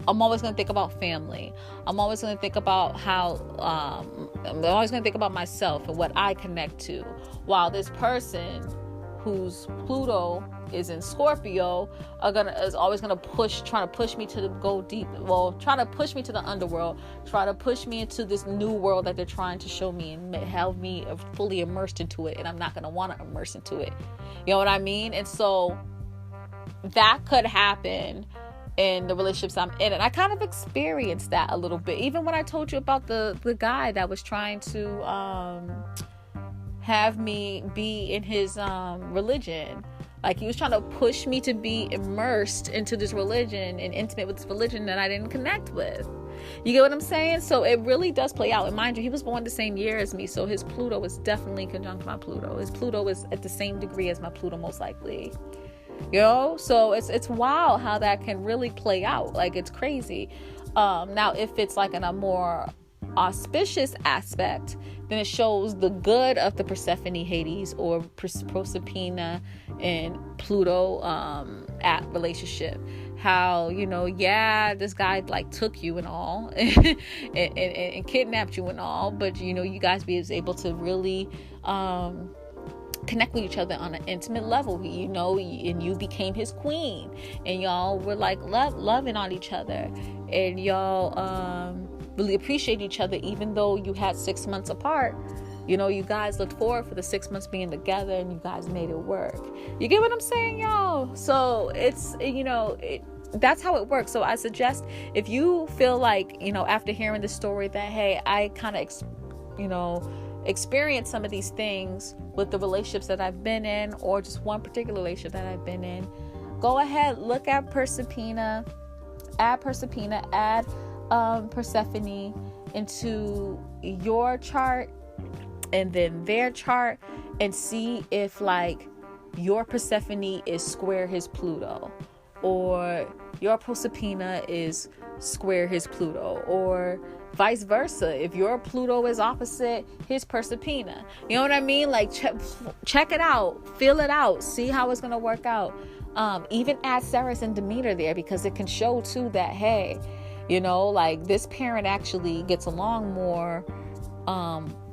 I'm always going to think about family. I'm always going to think about how, I'm always going to think about myself and what I connect to. While this person whose Pluto is in Scorpio is always going to try to push me to go deep. Well, try to push me to the underworld, try to push me into this new world that they're trying to show me and have me fully immersed into it. And I'm not going to want to immerse into it. You know what I mean? And so that could happen in the relationships I'm in. And I kind of experienced that a little bit. Even when I told you about the guy that was trying to have me be in his religion. Like, he was trying to push me to be immersed into this religion and intimate with this religion that I didn't connect with. You get what I'm saying? So it really does play out. And mind you, he was born the same year as me, so his Pluto is definitely conjunct my Pluto. His Pluto is at the same degree as my Pluto, most likely. You know, so it's wild how that can really play out. Like, it's crazy. Now, if it's like in a more auspicious aspect, then it shows the good of the Persephone Hades or Proserpina and Pluto at relationship. How, you know, yeah, this guy like took you and all and kidnapped you and all, but you know, you guys be able to really connect with each other on an intimate level, you know, and you became his queen, and y'all were like loving on each other, and y'all really appreciate each other, even though you had 6 months apart. You know, you guys looked forward for the 6 months being together, and you guys made it work. You get what I'm saying, y'all? So it's, you know, that's how it works. So I suggest, if you feel like, you know, after hearing the story that, hey, I kind of, you know, experience some of these things with the relationships that I've been in, or just one particular relationship that I've been in, go ahead, look at Persephone, add Persephone into your chart and then their chart, and see if like your Persephone is square his Pluto, or your Proserpina is square his Pluto, or vice versa. If your Pluto is opposite his Proserpina, you know what I mean? Like, check it out, feel it out, see how it's going to work out. Even add Ceres and Demeter there, because it can show too that, hey, you know, like, this parent actually gets along more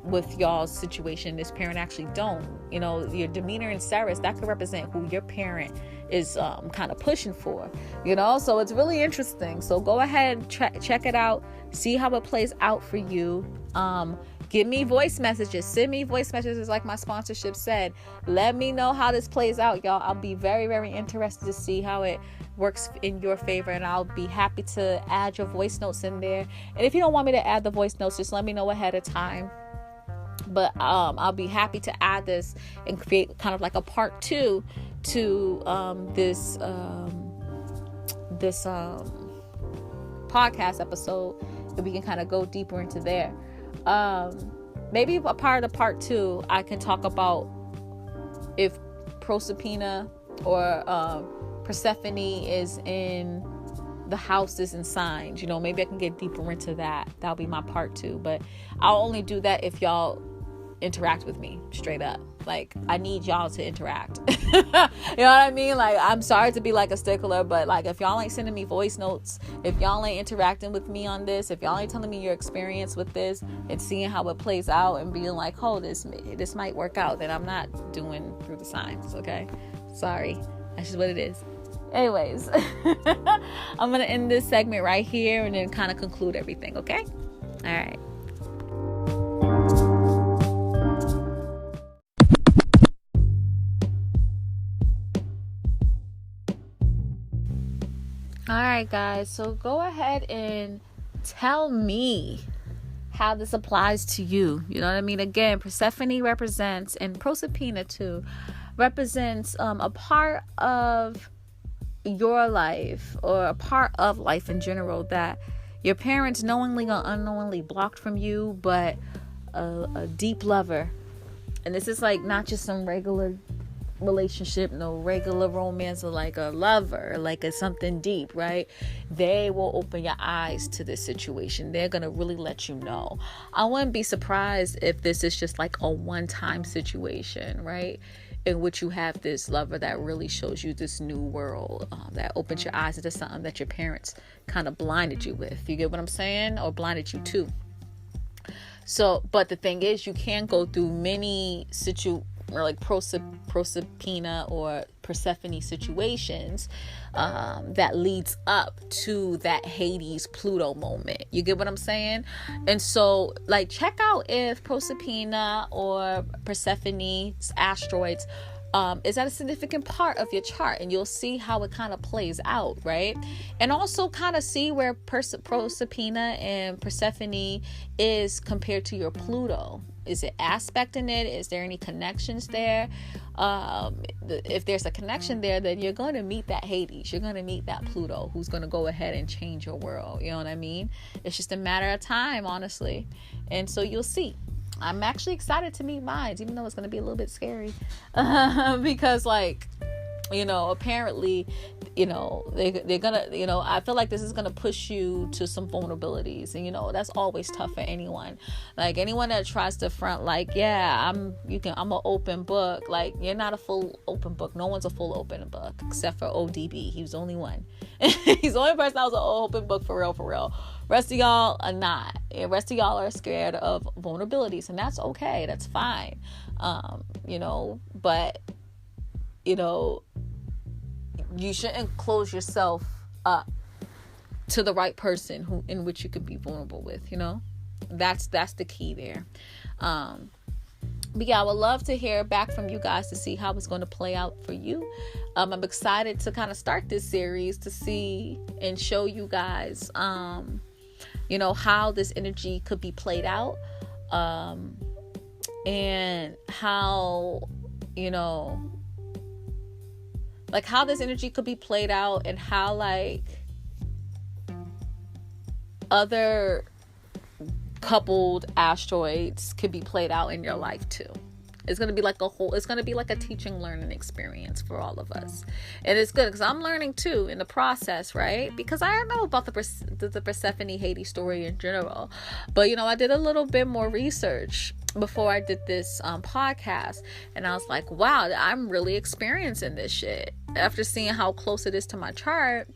with y'all's situation. This parent actually don't. You know, your Demeter and Ceres, that could represent who your parent is kind of pushing for, you know. So it's really interesting. So go ahead and check it out, see how it plays out for you. Give me voice messages, send me voice messages, like my sponsorship said. Let me know how this plays out, y'all. I'll be very, very interested to see how it works in your favor, and I'll be happy to add your voice notes in there. And if you don't want me to add the voice notes, just let me know ahead of time. But I'll be happy to add this and create kind of like a part 2 to this podcast episode, and we can kind of go deeper into there. Maybe a part of the part 2, I can talk about if Proserpina or Persephone is in the houses and signs. You know, maybe I can get deeper into that. That'll be my part 2. But I'll only do that if y'all interact with me straight up. Like, I need y'all to interact. You know what I mean? Like, I'm sorry to be like a stickler, but like, if y'all ain't sending me voice notes, if y'all ain't interacting with me on this, if y'all ain't telling me your experience with this and seeing how it plays out and being like, oh, this might work out, then I'm not doing through the signs. Okay, sorry, that's just what it is. Anyways, I'm gonna end this segment right here and then kind of conclude everything. Okay, all right. All right, guys, so go ahead and tell me how this applies to you. You know what I mean? Again, Persephone represents, and Proserpina too, represents a part of your life, or a part of life in general, that your parents knowingly or unknowingly blocked from you, but a deep lover. And this is like not just some regular relationship, no regular romance, or like a lover, like a something deep, right? They will open your eyes to this situation. They're gonna really let you know. I wouldn't be surprised if this is just like a one-time situation, right, in which you have this lover that really shows you this new world, that opens your eyes into something that your parents kind of blinded you with. You get what I'm saying? Or blinded you to. So, but the thing is, you can go through many Proserpina or Persephone situations that leads up to that Hades Pluto moment. You get what I'm saying? And so, like, check out if Proserpina or Persephone's asteroids is that a significant part of your chart, and you'll see how it kind of plays out, right? And also kind of see where Proserpina and Persephone is compared to your Pluto. Is it aspecting it? Is there any connections there? If there's a connection there, then you're going to meet that Hades. You're going to meet that Pluto, who's going to go ahead and change your world. You know what I mean? It's just a matter of time, honestly. And so you'll see. I'm actually excited to meet mine, even though it's going to be a little bit scary. Because, like, you know, apparently, you know, they're gonna, you know, I feel like this is gonna push you to some vulnerabilities, and you know, that's always tough for anyone. Like, anyone that tries to front like, yeah, I'm an open book. Like, you're not a full open book. No one's a full open book except for ODB. He was the only one. He's the only person that was an open book for real. Rest of y'all are not. The rest of y'all are scared of vulnerabilities, and that's okay. That's fine. You know, but you know, you shouldn't close yourself up to the right person in which you could be vulnerable with, you know. That's the key there. But yeah, I would love to hear back from you guys to see how it's going to play out for you. I'm excited to kind of start this series to see and show you guys, you know, how this energy could be played out, and how, you know, like how this energy could be played out, and how like other coupled asteroids could be played out in your life too. It's going to be like it's going to be like a teaching learning experience for all of us. And it's good because I'm learning too in the process, right? Because I know about the Persephone Hades story in general. But, I did a little bit more research before I did this podcast. And I was like, wow, I'm really experiencing this shit. After seeing how close it is to my chart,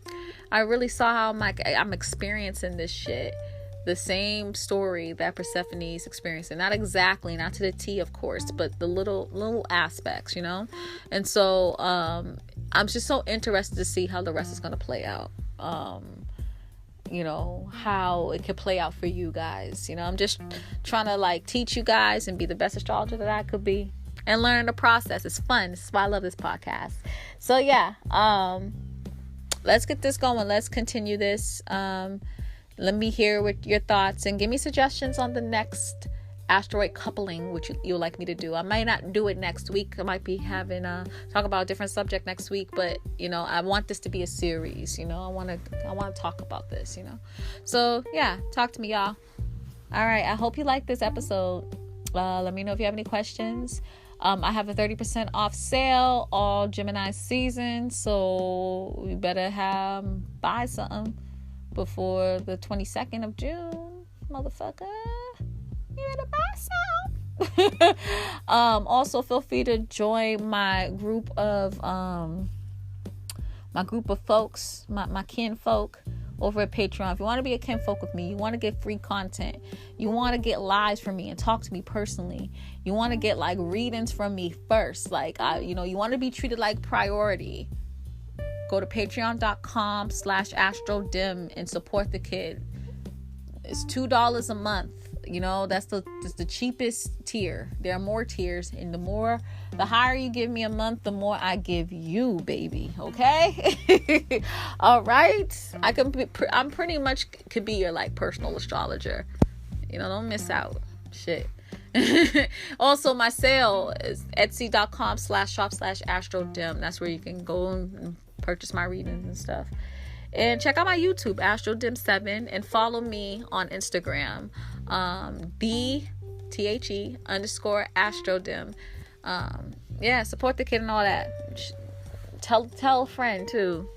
I really saw how I'm experiencing this shit. The same story that Persephone is experiencing. Not exactly, not to the T, of course, but the little aspects, And so I'm just so interested to see how the rest is going to play out. How it could play out for you guys. I'm just trying to teach you guys and be the best astrologer that I could be and learn the process. It's fun. This is why I love this podcast. So yeah, let's get this going. Let's continue this. Let me hear what your thoughts and give me suggestions on the next asteroid coupling, which you'll like me to do. I might not do it next week. I might be having talk about a different subject next week, but I want this to be a series. I want to talk about this. So yeah, talk to me, y'all. All right, I hope you like this episode. Let me know if you have any questions. I have a 30% off sale all Gemini season, so you better buy something before the 22nd of June, motherfucker. You better buy some. Also, feel free to join my group of folks, my kinfolk over at Patreon. If you want to be a kinfolk with me, you want to get free content, you want to get lives from me and talk to me personally, you want to get readings from me first, you want to be treated like priority. Go to patreon.com/AstroDim and support the kid. It's $2 a month. That's the cheapest tier. There are more tiers, and the higher you give me a month, the more I give you, baby. Okay? All right. I'm pretty much could be your personal astrologer. Don't miss out. Shit. Also, my sale is etsy.com/shop/AstroDim. That's where you can go and purchase my readings and stuff. And check out my YouTube, AstroDim7, and follow me on Instagram, BTHE_AstroDim. Yeah, support the kid and all that. Tell a friend too.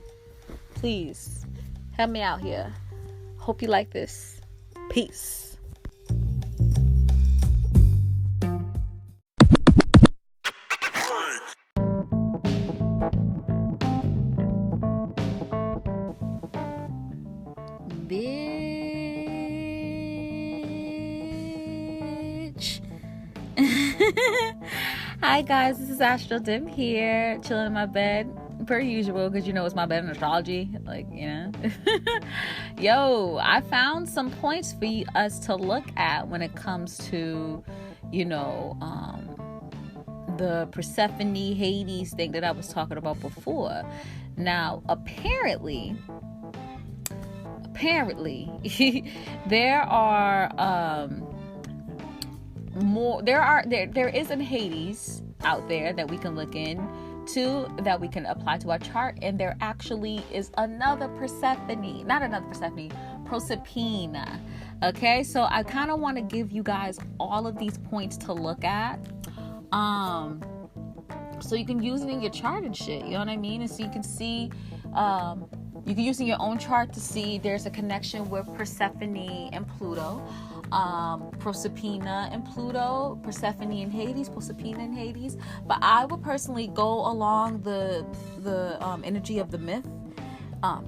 Please help me out here. Hope you like this. Peace. Hi guys, this is AstroDim here, chilling in my bed, per usual, because it's my Bed and Astrology, Yo, I found some points for us to look at when it comes to, the Persephone Hades thing that I was talking about before. Now, apparently, there are, there is an Hades out there that we can look into, that we can apply to our chart, and there actually is another Proserpine. Okay, so I kind of want to give you guys all of these points to look at, so you can use it in your chart and shit, you know what I mean? And so you can see, you can use in your own chart to see there's a connection with Persephone and Pluto. Proserpine and Pluto, Persephone and Hades, Proserpine and Hades. But I would personally go along the energy of the myth.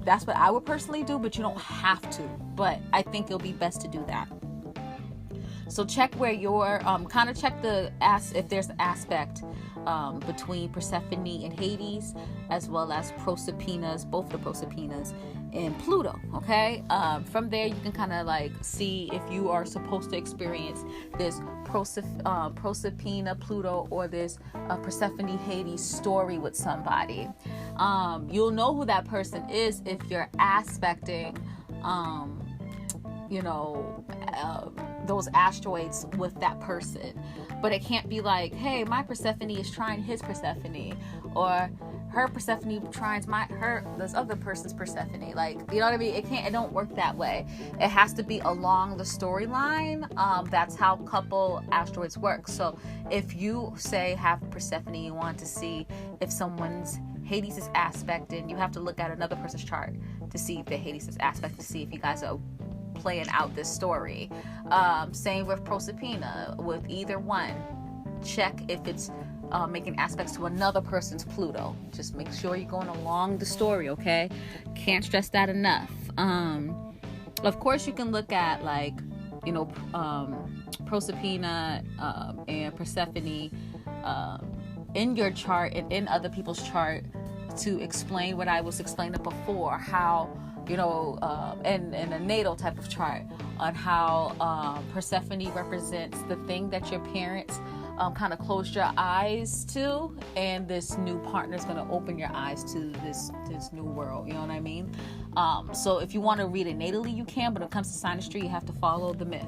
That's what I would personally do, but you don't have to. But I think it'll be best to do that. So check where your kind of check if there's an aspect between Persephone and Hades, as well as Proserpinas, both the Proserpinas, and Pluto. Okay, from there you can kind of see if you are supposed to experience this Proserpina Pluto or this Persephone Hades story with somebody. You'll know who that person is if you're aspecting those asteroids with that person. But it can't be hey, my Persephone is trying his Persephone, or her Persephone trines this other person's Persephone. Like, you know what I mean? It don't work that way. It has to be along the storyline. That's how couple asteroids work. So if you say have Persephone, you want to see if someone's Hades is aspected, you have to look at another person's chart to see if their Hades is aspected, to see if you guys are playing out this story. Same with Proserpine. With either one, check if it's making aspects to another person's Pluto. Just make sure you're going along the story, okay? Can't stress that enough. Of course, you can look at, like, you know, Proserpine and Persephone in your chart and in other people's chart to explain what I was explaining before, how, you know, in a natal type of chart, on how Persephone represents the thing that your parents kind of closed your eyes to, and this new partner is going to open your eyes to this new world. You know what I mean? So if you want to read it natally, you can, but when it comes to synastry, you have to follow the myth.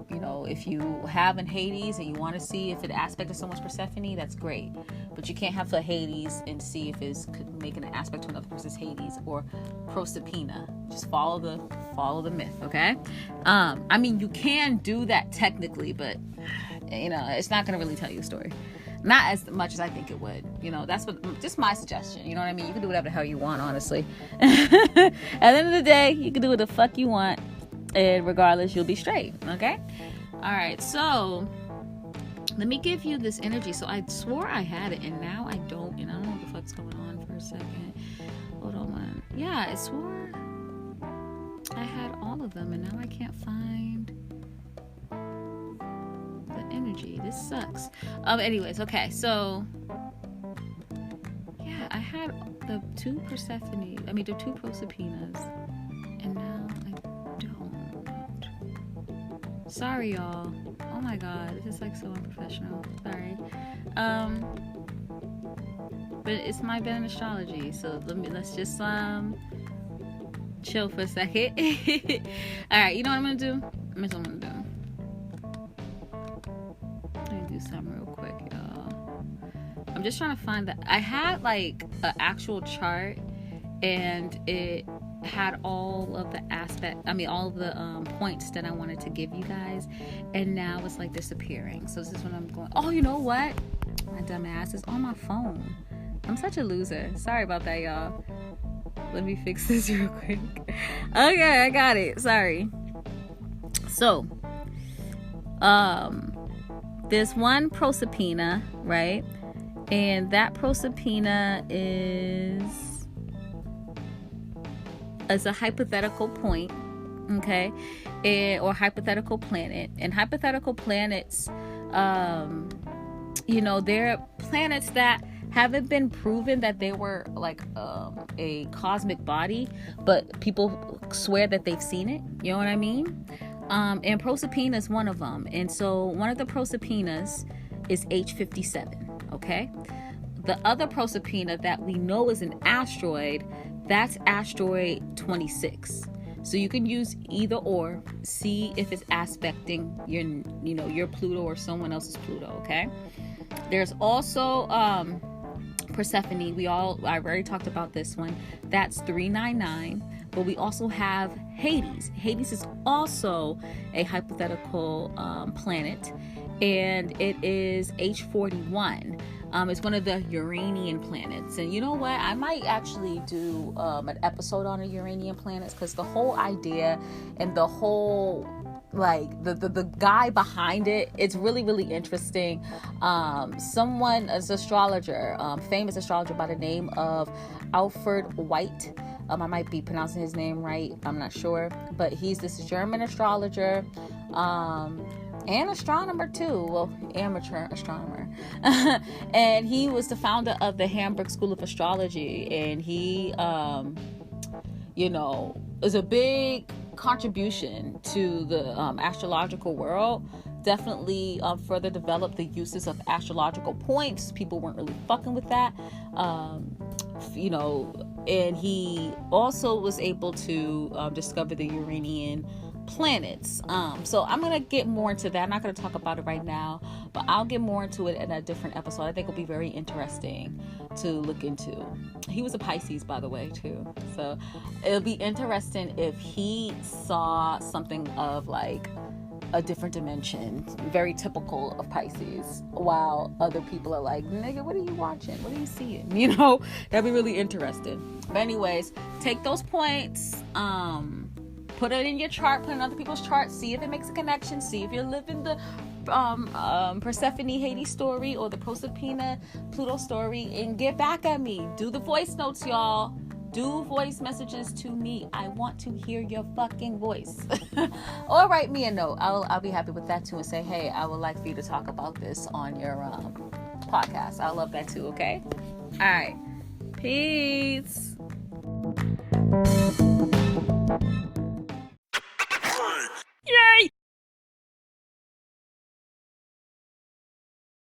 You know, if you have an Hades and you want to see if it aspect of someone's Persephone, that's great. But you can't have the Hades and see if it's making an aspect to another person's Hades or Proserpine. Just follow the myth, okay? I mean, you can do that technically, but, you know, it's not going to really tell you a story. Not as much as I think it would. You know, that's just my suggestion. You know what I mean? You can do whatever the hell you want, honestly. At the end of the day, you can do what the fuck you want. And regardless, you'll be straight, okay? All right, so let me give you this energy. So I swore I had it, and now I don't. And I don't know what the fuck's going on for a second. Hold on. Yeah, I swore I had all of them, and now I can't find the energy. This sucks. Anyways, okay, so yeah, I had the two the two Proserpines, and now I don't. Sorry, y'all. Oh my god, this is like so unprofessional. Sorry. But it's my Bed and Astrology, so let's just chill for a second. All right, you know what I'm gonna do? Let me do something real quick, y'all. I'm just trying to find that. I had like an actual chart, and it had all of the all of the points that I wanted to give you guys, and now it's like disappearing. So this is when I'm going, oh, you know what? My dumb ass is on my phone. I'm such a loser. Sorry about that, y'all. Let me fix this real quick. Okay, I got it. Sorry. So, there's one Proserpine, right? And that Proserpine is a hypothetical point, okay, or hypothetical planet. And hypothetical planets, you know, they're planets that haven't been proven that they were like a cosmic body, but people swear that they've seen it. You know what I mean? And Proserpine is one of them. And so one of the Proserpines is H57, okay? The other Proserpine that we know is an asteroid, that's asteroid 26. So you can use either or, see if it's aspecting your Pluto or someone else's Pluto, okay? There's also Persephone. I already talked about this one. That's 399. But we also have Hades. Hades is also a hypothetical planet, and it is H41. It's one of the Uranian planets. And you know what? I might actually do an episode on the Uranian planets, because the whole idea and the whole, like, the guy behind it, it's really, really interesting. Someone, as astrologer, famous astrologer by the name of Alfred White. I might be pronouncing his name right. I'm not sure. But he's this German astrologer. And astronomer too, well, amateur astronomer. And he was the founder of the Hamburg School of Astrology, and he is a big contribution to the astrological world. Definitely further developed the uses of astrological points. People weren't really fucking with that, and he also was able to discover the Uranian planets. So I'm gonna get more into that. I'm not gonna talk about it right now, but I'll get more into it in a different episode. I think it'll be very interesting to look into. He was a Pisces, by the way, too. So it'll be interesting if he saw something of like a different dimension, very typical of Pisces, while other people are like, nigga, what are you watching? What are you seeing? You know, that'd be really interesting. But anyways, take those points, put it in your chart, put it in other people's charts, see if it makes a connection, see if you're living the Persephone Hades story or the Proserpina Pluto story, and get back at me. Do the voice notes, y'all. Do voice messages to me. I want to hear your fucking voice. Or write me a note. I'll be happy with that too, and say, hey, I would like for you to talk about this on your podcast. I love that too, okay? All right. Peace.